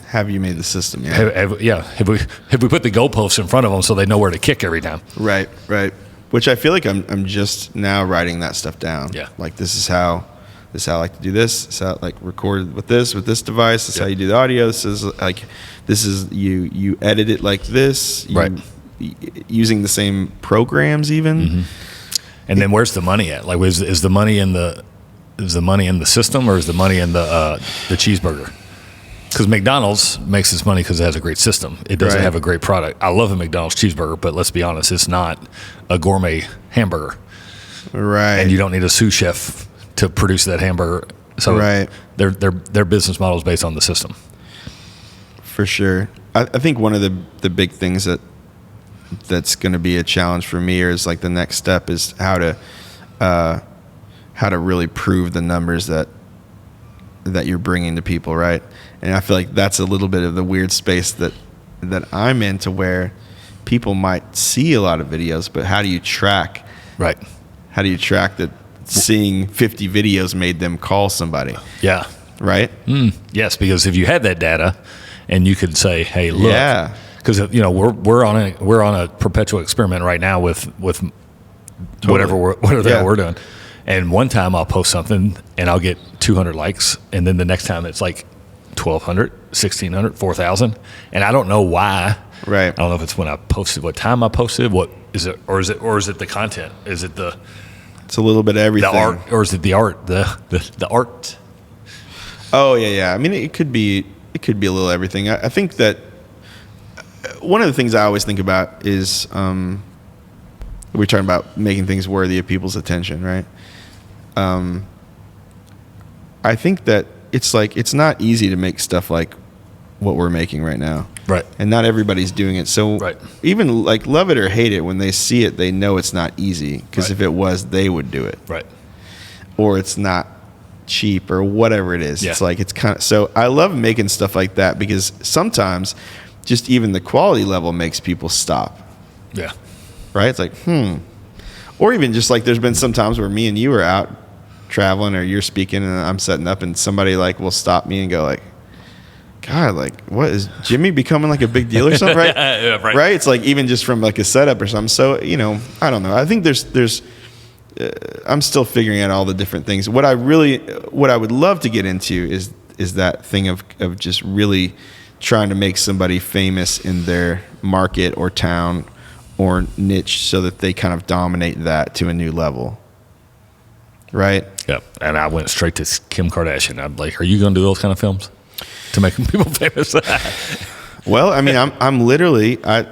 have you made the system? Have we put the goalposts in front of them so they know where to kick every time? Right. Which I feel like I'm just now writing that stuff down. Yeah, like this is how I like to do this. This is how I like record with this device. This is how you do the audio. This is you edit it like this. Using the same programs even. And then where's the money at? Like, is the money in the system, or is the money in the cheeseburger? Because McDonald's makes its money because it has a great system. It doesn't have a great product. I love a McDonald's cheeseburger, but let's be honest, it's not a gourmet hamburger. Right. And you don't need a sous chef to produce that hamburger. So their business model is based on the system. For sure. I think one of the big things that's going to be a challenge for me, or is like the next step, is how to really prove the numbers that you're bringing to people, right? And I feel like that's a little bit of the weird space that I'm in, to where people might see a lot of videos, but how do you track? Right. How do you track that seeing 50 videos made them call somebody? Yeah. Right? Yes, because if you had that data and you could say, hey, look. Yeah. Because we're on a perpetual experiment right now with whatever we're doing, and one time I'll post something and I'll get 200 likes, and then the next time it's like 1,200, 1,600, 4,000, and I don't know why. Right. I don't know if it's when I posted, what time I posted, what is it, or is it the content? Is it the? It's a little bit of everything. The art, or is it the art? The art. Oh yeah. I mean, it could be a little everything. I think that. One of the things I always think about is we're talking about making things worthy of people's attention, right? I think that it's not easy to make stuff like what we're making right now, right? And not everybody's doing it. So even like love it or hate it, when they see it, they know it's not easy, because if it was, they would do it, right? Or it's not cheap or whatever it is. Yeah. It's like it's kind of. So I love making stuff like that, because sometimes just even the quality level makes people stop. Yeah. Right? It's like, Or even just like there's been some times where me and you are out traveling, or you're speaking and I'm setting up, and somebody like will stop me and go like, God, like, what is Jimmy becoming like a big deal or something? Right? Right? It's like even just from like a setup or something. So, I don't know. I think there's I'm still figuring out all the different things. What I would love to get into is that thing of just really trying to make somebody famous in their market or town or niche, so that they kind of dominate that to a new level. Right? Yeah. And I went straight to Kim Kardashian. I'm like, are you going to do those kind of films to make people famous? Well, I mean, I'm literally, I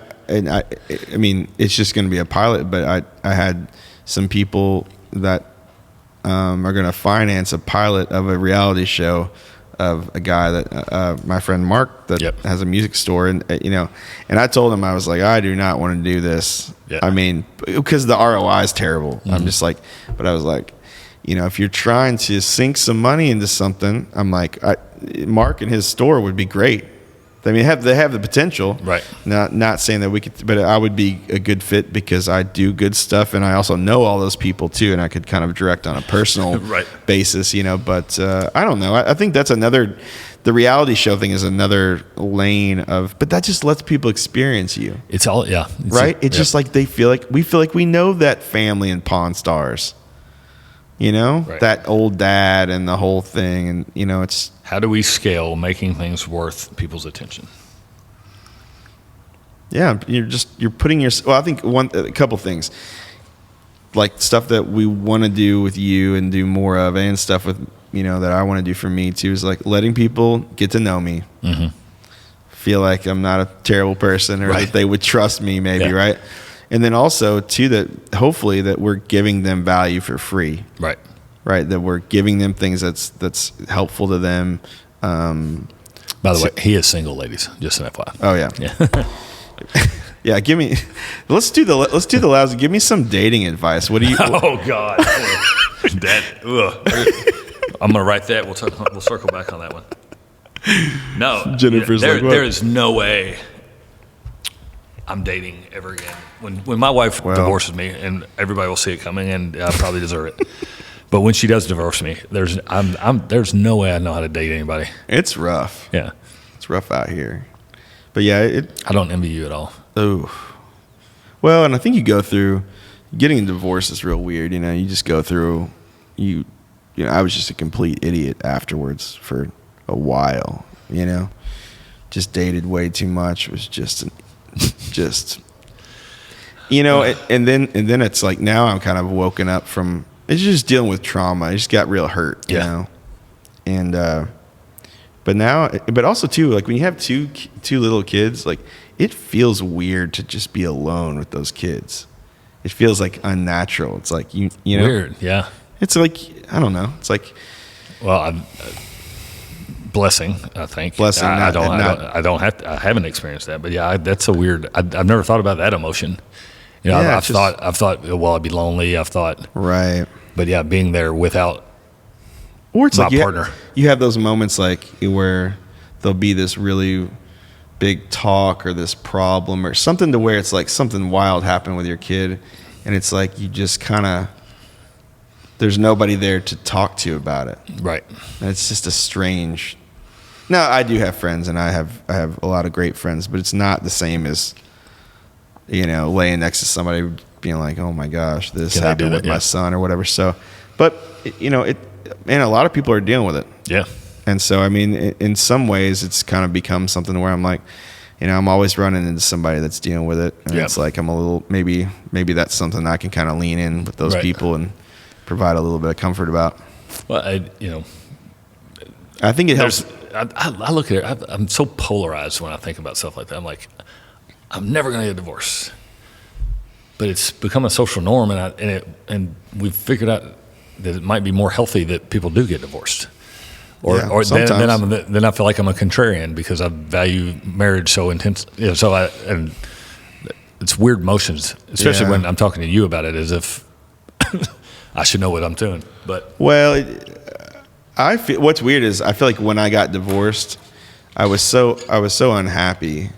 mean, it's just going to be a pilot, but I had some people that are going to finance a pilot of a reality show of a guy that my friend Mark that has a music store, and and I told him, I was like, I do not want to do this. I mean, because the ROI is terrible. I'm just like, but I was like, if you're trying to sink some money into something, I'm like, Mark and his store would be great. I mean, they have the potential. Right. Not saying that we could, but I would be a good fit, because I do good stuff, and I also know all those people too, and I could kind of direct on a personal basis, But I don't know. I think that's another the reality show thing is another lane of, but that just lets people experience you. It's all, yeah. Right? It's just like we feel like we know that family in Pawn Stars. You know? Right. That old dad and the whole thing, and it's how do we scale making things worth people's attention? yeah, you're putting your, well, I think a couple things. Like stuff that we want to do with you and do more of, and stuff with that I want to do for me too, is like letting people get to know me, feel like I'm not a terrible person, or that they would trust me, maybe, right? And then also too, that hopefully that we're giving them value for free, right? That we're giving them things that's helpful to them. By the way, he is single, ladies. Just an FYI. Oh yeah. Yeah, let's do the lousy. Give me some dating advice. What do you? Oh God, I'm gonna write that. We'll circle back on that one. No, Jennifer's there is no way I'm dating ever again. When my wife divorces me, and everybody will see it coming, and I probably deserve it. But when she does divorce me, there's no way I know how to date anybody. It's rough. Yeah, it's rough out here. But yeah, I don't envy you at all. Oh, well, and I think you go through getting a divorce is real weird. You just go through. I was just a complete idiot afterwards for a while. Just dated way too much. Was just. And then it's like now I'm kind of woken up from. It's just dealing with trauma. I just got real hurt. You know, and. But also too, like when you have two little kids, like it feels weird to just be alone with those kids. It feels like unnatural. It's like you know, weird, yeah. It's like I don't know. It's like, well, blessing. I think blessing. I haven't experienced that, but yeah, that's a weird. I've never thought about that emotion. I've thought, well, I'd be lonely. I've thought, right. But yeah, being there without. Or it's my like partner. You have those moments like where there'll be this really big talk or this problem or something to where it's like something wild happened with your kid, and it's like you just kind of there's nobody there to talk to about it. Right. And it's just a strange. Now I do have friends, and I have a lot of great friends, but it's not the same as laying next to somebody being like, oh my gosh, this happened with my son or whatever. So, but and a lot of people are dealing with it. Yeah. And so, I mean, in some ways, it's kind of become something where I'm like, I'm always running into somebody that's dealing with it. And it's like I'm a little, maybe that's something I can kind of lean in with those people and provide a little bit of comfort about. Well, I think it helps. I look at it, I'm so polarized when I think about stuff like that. I'm like, I'm never going to get a divorce. But it's become a social norm, and we've figured out that it might be more healthy that people do get divorced, or then I feel like I'm a contrarian because I value marriage so intensely. And it's weird motions, especially when I'm talking to you about it, as if I should know what I'm doing. But I feel what's weird is I feel like when I got divorced, I was so unhappy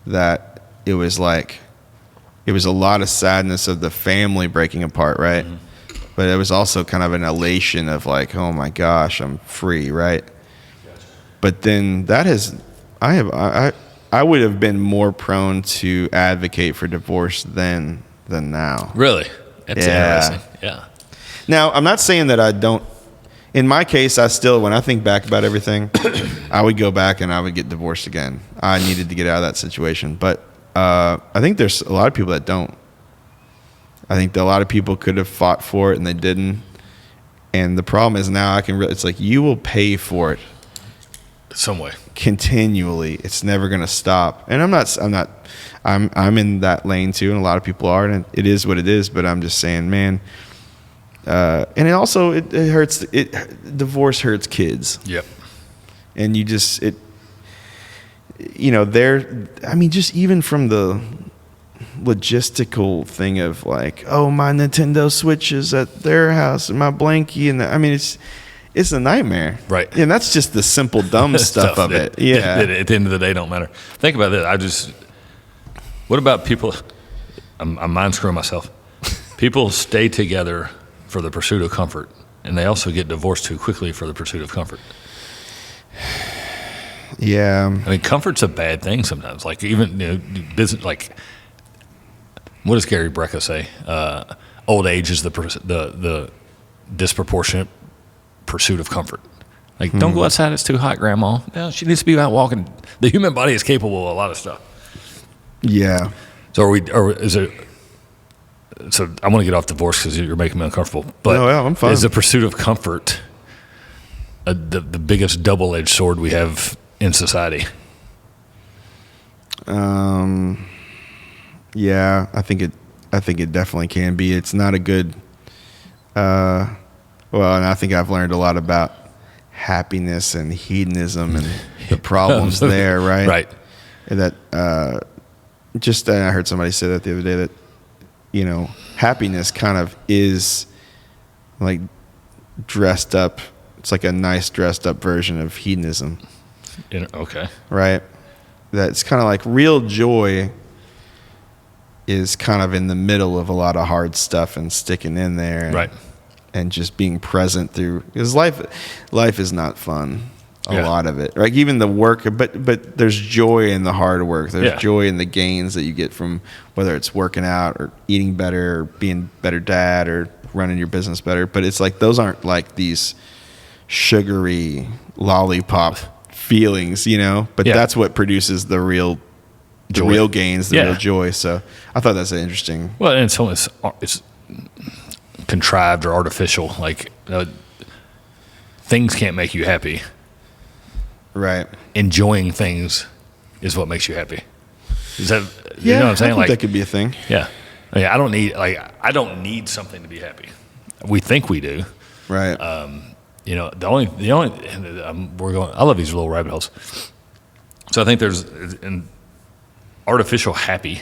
that it was a lot of sadness of the family breaking apart, right? Mm-hmm. But it was also kind of an elation of like, oh my gosh, I'm free, right? Gotcha. But then I would have been more prone to advocate for divorce then than now. Really? That's interesting. Yeah. Now, I'm not saying that I don't. In my case, when I think back about everything, I would go back and I would get divorced again. I needed to get out of that situation. But I think there's a lot of people that don't. I think that a lot of people could have fought for it and they didn't. And the problem is now it's like you will pay for it some way continually. It's never going to stop. And I'm in that lane too. And a lot of people are, and it is what it is. But I'm just saying, man, and it also, it hurts. Divorce hurts kids. Yep. And just even from the logistical thing of like, oh, my Nintendo Switch is at their house and my blankie, and it's a nightmare, right? And that's just the simple dumb stuff of it. Yeah, that at the end of the day don't matter. Think about that. What about people? I'm mind screwing myself. People stay together for the pursuit of comfort, and they also get divorced too quickly for the pursuit of comfort. Yeah. I mean, comfort's a bad thing sometimes. Like even business. Like, what does Gary Brecka say? Old age is the disproportionate pursuit of comfort. Like, don't go outside; it's too hot, Grandma. No, she needs to be out walking. The human body is capable of a lot of stuff. Yeah. So is it? So I want to get off divorce because you're making me uncomfortable. But No, yeah, I'm fine. Is the pursuit of comfort the biggest double-edged sword we have in society? Yeah, I think it definitely can be. It's not a good. And I think I've learned a lot about happiness and hedonism and the problems there, right? Right. And that I heard somebody say that the other day that happiness kind of is like dressed up. It's like a nice dressed up version of hedonism. Okay. Right. That's kind of like real joy is kind of in the middle of a lot of hard stuff and sticking in there. And, right. And just being present through, because life is not fun. A lot of it, right? Even the work, but there's joy in the hard work. There's joy in the gains that you get from whether it's working out or eating better or being a better dad or running your business better. But it's like those aren't like these sugary lollipop feelings, But that's what produces the real gains, the real joy. So I thought that's interesting. Well, and it's contrived or artificial. Like things can't make you happy. Right. Enjoying things is what makes you happy. Is that you know what I'm saying? I think that could be a thing. Yeah. I mean, I don't need something to be happy. We think we do. Right. The only I love these little rabbit holes. So I think there's an artificial happy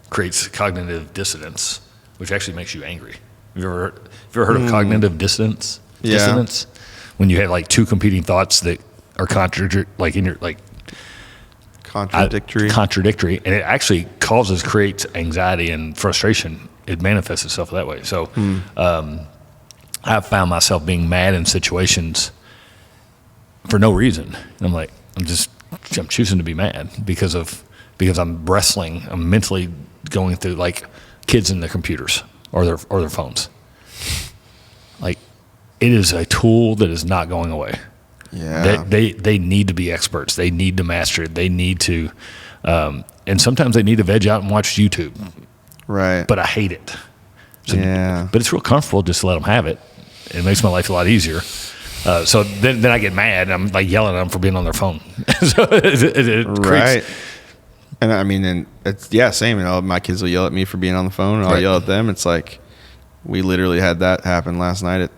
creates cognitive dissonance, which actually makes you angry. Have you ever heard of cognitive dissonance? Yeah. Dissonance? When you have like two competing thoughts that are contradictory, and it actually creates anxiety and frustration. It manifests itself that way. So I've found myself being mad in situations for no reason. And I'm choosing to be mad because I'm wrestling. I'm mentally going through like kids in their computers or their phones. Like, it is a tool that is not going away. Yeah. They need to be experts. They need to master it. They need to, and sometimes they need to veg out and watch YouTube. Right. But I hate it. So, yeah. But it's real comfortable just to let them have it. It makes my life a lot easier. So then I get mad and I'm like yelling at them for being on their phone. So it creates. Right. And I mean, and it's, same. My kids will yell at me for being on the phone and I'll yell at them. It's like, we literally had that happen last night at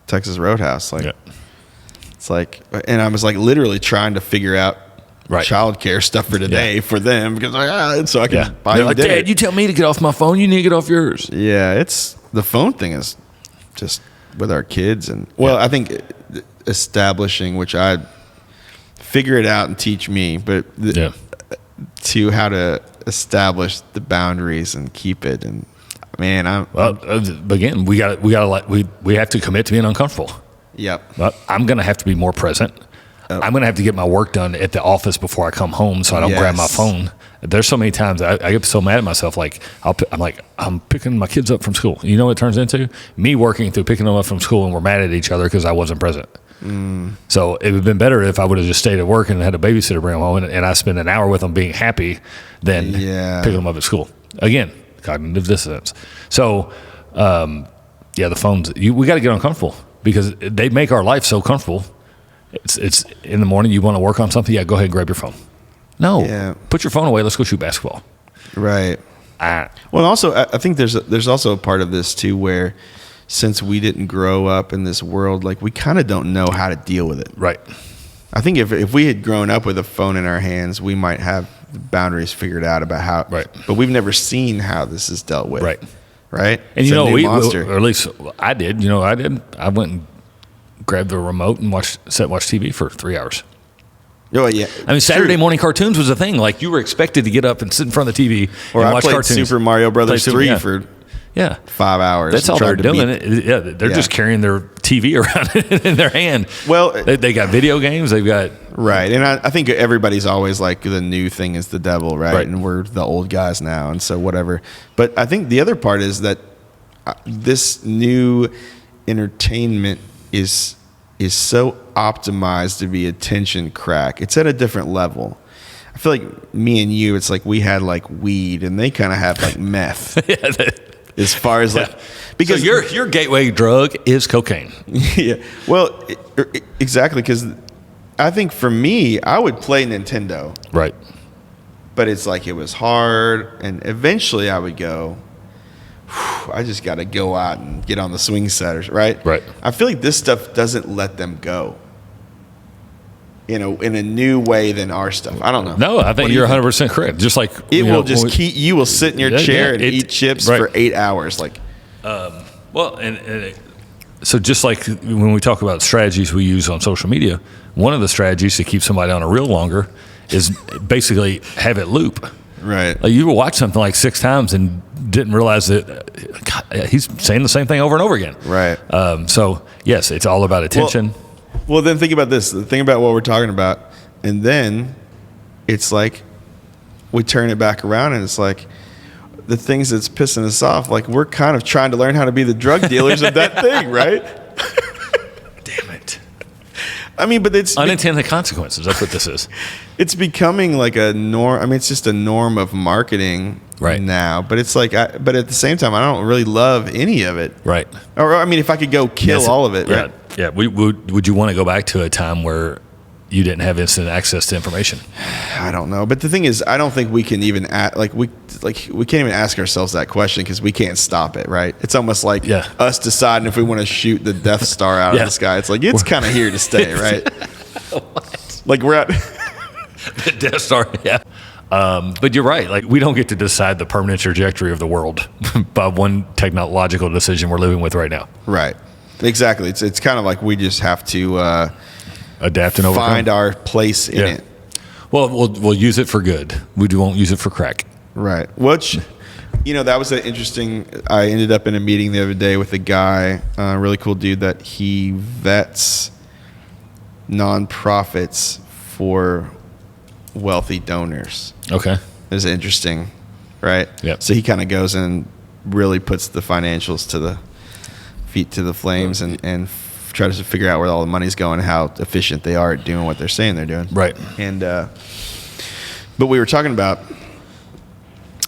Texas Roadhouse. It's like, and I was like literally trying to figure out childcare stuff for today for them because so I can buy you dinner. Dad, you tell me to get off my phone. You need to get off yours. Yeah, it's the phone thing is just with our kids and I think establishing, which I figure it out and teach me, but to how to establish the boundaries and keep it. And man, again, we have to commit to being uncomfortable. Yep. But I'm going to have to be more present. I'm going to have to get my work done at the office before I come home so I don't grab my phone. There's so many times I get so mad at myself. Like, I'm picking my kids up from school. You know what it turns into? Me working through picking them up from school and we're mad at each other because I wasn't present. So it would have been better if I would have just stayed at work and had a babysitter bring them home and I spent an hour with them being happy than picking them up at school. Again, cognitive dissonance. So, the phones, we got to get uncomfortable because they make our life so comfortable. It's in the morning, you want to work on something, go ahead and grab your phone. No, put your phone away, let's go shoot basketball. Right. Well, also, I think there's also a part of this too where since we didn't grow up in this world, like we kind of don't know how to deal with it. Right. I think if we had grown up with a phone in our hands, we might have the boundaries figured out about how. Right. But we've never seen how this is dealt with. Right. Right. And or at least I did. I did. I went and grabbed the remote and watch TV for 3 hours. Oh yeah. I mean, Saturday morning cartoons was a thing. Like you were expected to get up and sit in front of the TV and watch cartoons. Super Mario Brothers 3 for Yeah. 5 hours. That's and all they're tried to doing. beat- Yeah, they're Yeah. just carrying their TV around in their hand. Well, They got video games. They've got right. And I think everybody's always like the new thing is the devil, right? Right. And we're the old guys now. And so whatever. But I think the other part is that this new entertainment is so optimized to be attention crack. It's at a different level. I feel like me and you, it's like we had like weed and they kind of have like meth. As far as like, because so your gateway drug is cocaine. yeah, well, exactly. Because I think for me, I would play Nintendo, Right. but it's like it was hard, and eventually I would go, I just got to go out and get on the swing setters, right? Right. I feel like this stuff doesn't let them go. In a new way than our stuff. I don't know. No, I What think do you're you 100% correct. Just like It will just keep you will sit in your Yeah, chair yeah, and it- eat chips right. for 8 hours. Like, Well, so just like when we talk about strategies we use on social media, one of the strategies to keep somebody on a reel longer is basically have it loop. right. Like you will watch something like 6 times and didn't realize that God, he's saying the same thing over and over again. Right. So yes, it's all about attention. Well, then think about this. Think about what we're talking about. And then it's like we turn it back around and it's like the things that's pissing us off, like we're kind of trying to learn how to be the drug dealers of that thing, right? Damn it. I mean, but it's Unintended consequences. That's what this is. it's becoming like a norm. I mean, it's just a norm of marketing Right. now. But it's like, but at the same time, I don't really love any of it. Right. Or I mean, if I could go kill Yes, all of it, Yeah. right? Yeah. Would you want to go back to a time where you didn't have instant access to information? I don't know, but the thing is, I don't think we can even we can't even ask ourselves that question because we can't stop it, right? It's almost like Yeah. us deciding if we want to shoot the Death Star out Yeah. of the sky. It's like it's kind of here to stay, right? Like we're at The Death Star, yeah. But you're right. Like we don't get to decide the permanent trajectory of the world by one technological decision we're living with right now. right, exactly. It's kind of like we just have to Adapt and overcome. find our place in Yeah. it, Well, we'll use it for good. We won't use it for crack. right? Which, that was an interesting. I ended up in a meeting the other day with a guy, a really cool dude that he vets nonprofits for wealthy donors. Okay. It's interesting, right? Yep. So he kind of goes and really puts the financials to the feet to the flames and tries to figure out where all the money's going, how efficient they are at doing what they're saying they're doing. Right. And but we were talking about.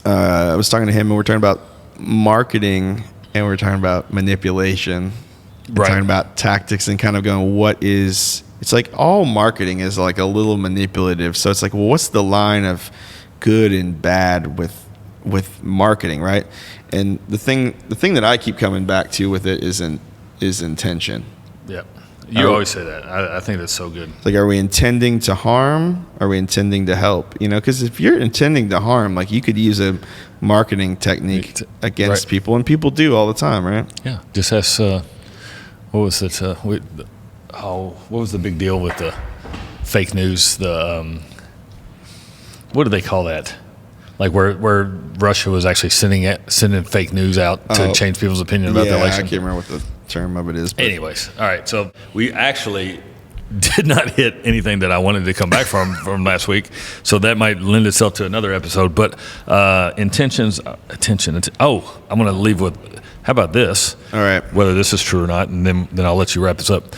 I was talking to him, and we were talking about marketing, and we were talking about manipulation. We're Right. talking about tactics, and kind of going, what is? It's like all marketing is like a little manipulative. So it's like, well, what's the line of good and bad with marketing, right? And the thing that I keep coming back to with it is intention. Yeah. You always say that. I think that's so good. Like, are we intending to harm? Are we intending to help? Because if you're intending to harm, like you could use a marketing technique against Right. people, and people do all the time, right? Yeah. Just ask, what was it? What was the big deal with the fake news? What do they call that? Like where Russia was actually sending fake news out to change people's opinion about the Yeah, I election. can't remember what the term of it is. But Anyways, all right. So we actually did not hit anything that I wanted to come back from last week. So that might lend itself to another episode. But attention. Oh, I'm going to leave with. How about this? All right. Whether this is true or not, and then I'll let you wrap this up.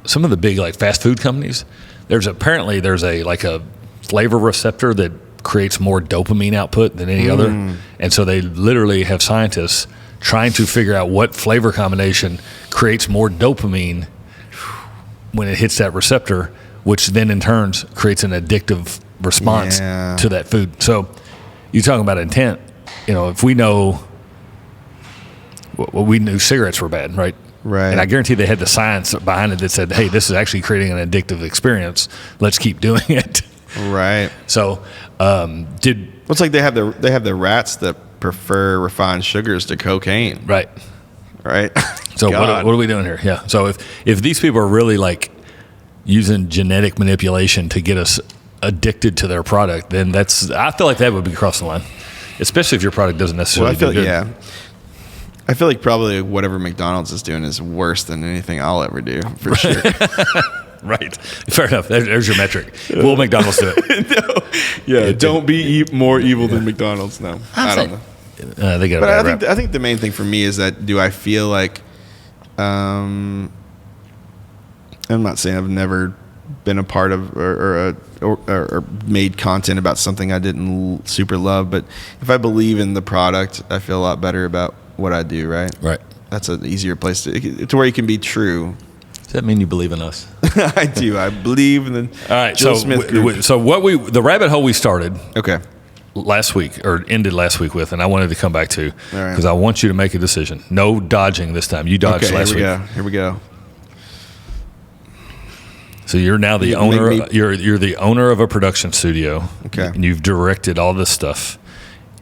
Some of the big like fast food companies, there's a flavor receptor that creates more dopamine output than any other, and so they literally have scientists trying to figure out what flavor combination creates more dopamine when it hits that receptor, which then in turn creates an addictive response Yeah. to that food. So you're talking about intent. If we know, well, we knew cigarettes were bad, right? Right. And I guarantee they had the science behind it that said, hey, this is actually creating an addictive experience. Let's keep doing it. right. So It's like they have the rats that prefer refined sugars to cocaine, right. right? So what God. are we doing here? Yeah. So if these people are really like using genetic manipulation to get us addicted to their product, then I feel like that would be crossing the line. especially if your product doesn't necessarily do good. Yeah. I feel like probably whatever McDonald's is doing is worse than anything I'll ever do, for sure. Right. Fair enough. There's your metric. Will McDonald's do it? No. Yeah. Don't be more evil than McDonald's. No. I don't know. They get a But bad rap. I think the main thing for me is that do I feel like I'm not saying I've never been a part of or made content about something I didn't super love, but if I believe in the product, I feel a lot better about what I do, right? Right. That's an easier place to where you can be true. Does that mean you believe in us? I do. I believe in the All right. Joel So, Smith group. so the rabbit hole we started Okay. last week or ended last week with, and I wanted to come back to All right. because I want you to make a decision. No dodging this time. You dodged Okay, last week. Here we go. So you're now the You owner. make me- You're the owner of a production studio. Okay. And you've directed all this stuff.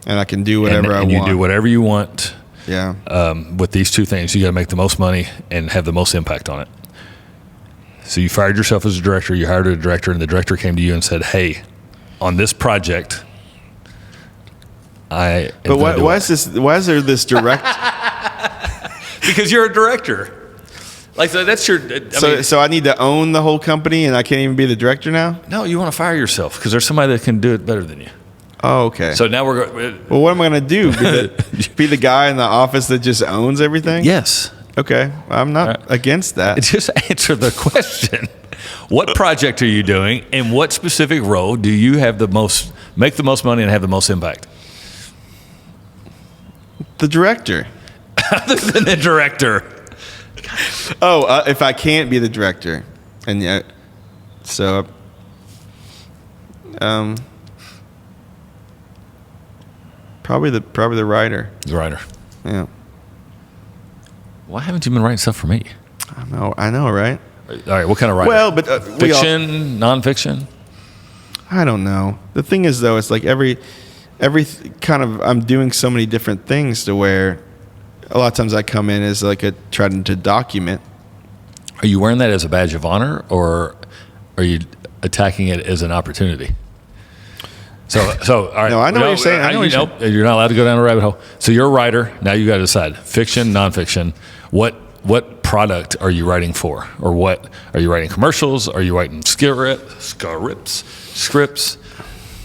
And I can do And, whatever I and want. you do whatever you want. Yeah. With these two things, you got to make the most money and have the most impact on it. So you fired yourself as a director. You hired a director, and the director came to you and said, "Hey, on this project, But why is there this direct? because you're a director. Like so that's your. So I need to own the whole company, and I can't even be the director now. No, you want to fire yourself because there's somebody that can do it better than you. Oh, okay. So now we're going. Well, what am I going to do? Be the guy in the office that just owns everything? Yes. Okay. I'm not against that. Just answer the question. What project are you doing, and what specific role do you have make the most money and have the most impact? The director. Other than the director. Oh, if I can't be the director, and yet, so, probably the writer. The writer. Yeah. Why haven't you been writing stuff for me? I know, right? All right, what kind of writer? Well, but fiction, nonfiction. I don't know. The thing is, though, it's like every kind of I'm doing so many different things to where a lot of times I come in as like trying to document. Are you wearing that as a badge of honor, or are you attacking it as an opportunity? So all right. No, I know what you're saying. I know what you're saying. You're not allowed to go down a rabbit hole. So you're a writer. Now you got to decide: fiction, nonfiction. What product are you writing for, or what are you writing? Commercials? Are you writing scripts?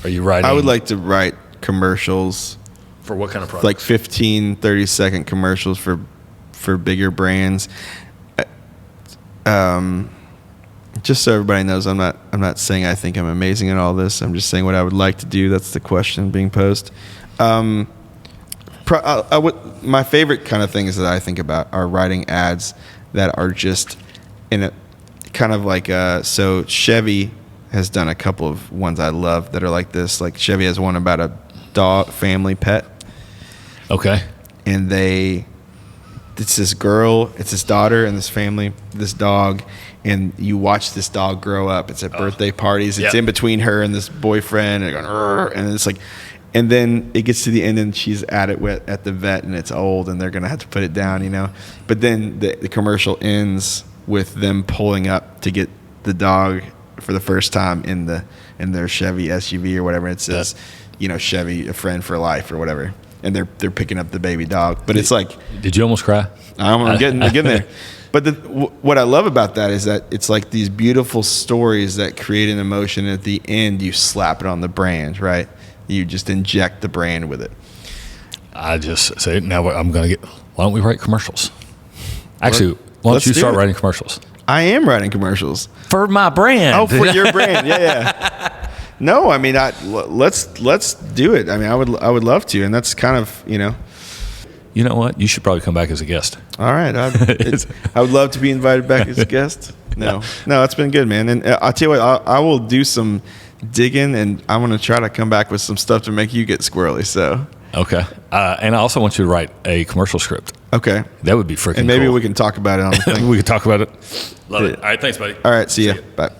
Are you writing? I would like to write commercials. For what kind of product? Like 15, 30-second commercials for bigger brands. Just so everybody knows, I'm not saying I think I'm amazing at all this. I'm just saying what I would like to do. That's the question being posed. My favorite kind of things that I think about are writing ads that are just in a kind of like so Chevy has done a couple of ones I love that are like this. Like Chevy has one about a dog family pet. Okay. And it's this girl, it's this daughter and this family, this dog, and you watch this dog grow up. It's at birthday parties. It's in between her and this boyfriend, and going, and it's like, and then it gets to the end, and she's at the vet, and it's old, and they're gonna have to put it down, you know. But then the commercial ends with them pulling up to get the dog for the first time in their Chevy SUV or whatever. It says, you know, Chevy, a friend for life or whatever. And they're picking up the baby dog, but it's like, did you almost cry? I'm getting there. But what I love about that is that it's like these beautiful stories that create an emotion. And at the end, you slap it on the brand, right? You just inject the brand with it. I just say now why don't we write commercials? Actually, why don't you start writing commercials? I am writing commercials For my brand. Oh, for your brand, yeah. No, I mean, let's do it. I mean, I would love to, and that's kind of, you know. You know what? You should probably come back as a guest. All right, I would love to be invited back as a guest. No, it's been good, man. And I'll tell you what, I will do some digging, and I'm going to try to come back with some stuff to make you get squirrely. So okay, and I also want you to write a commercial script. Okay, that would be freaking. And maybe cool. we can talk about it on the thing. We can talk about it. Love it. All right, thanks, buddy. All right, see ya. Bye.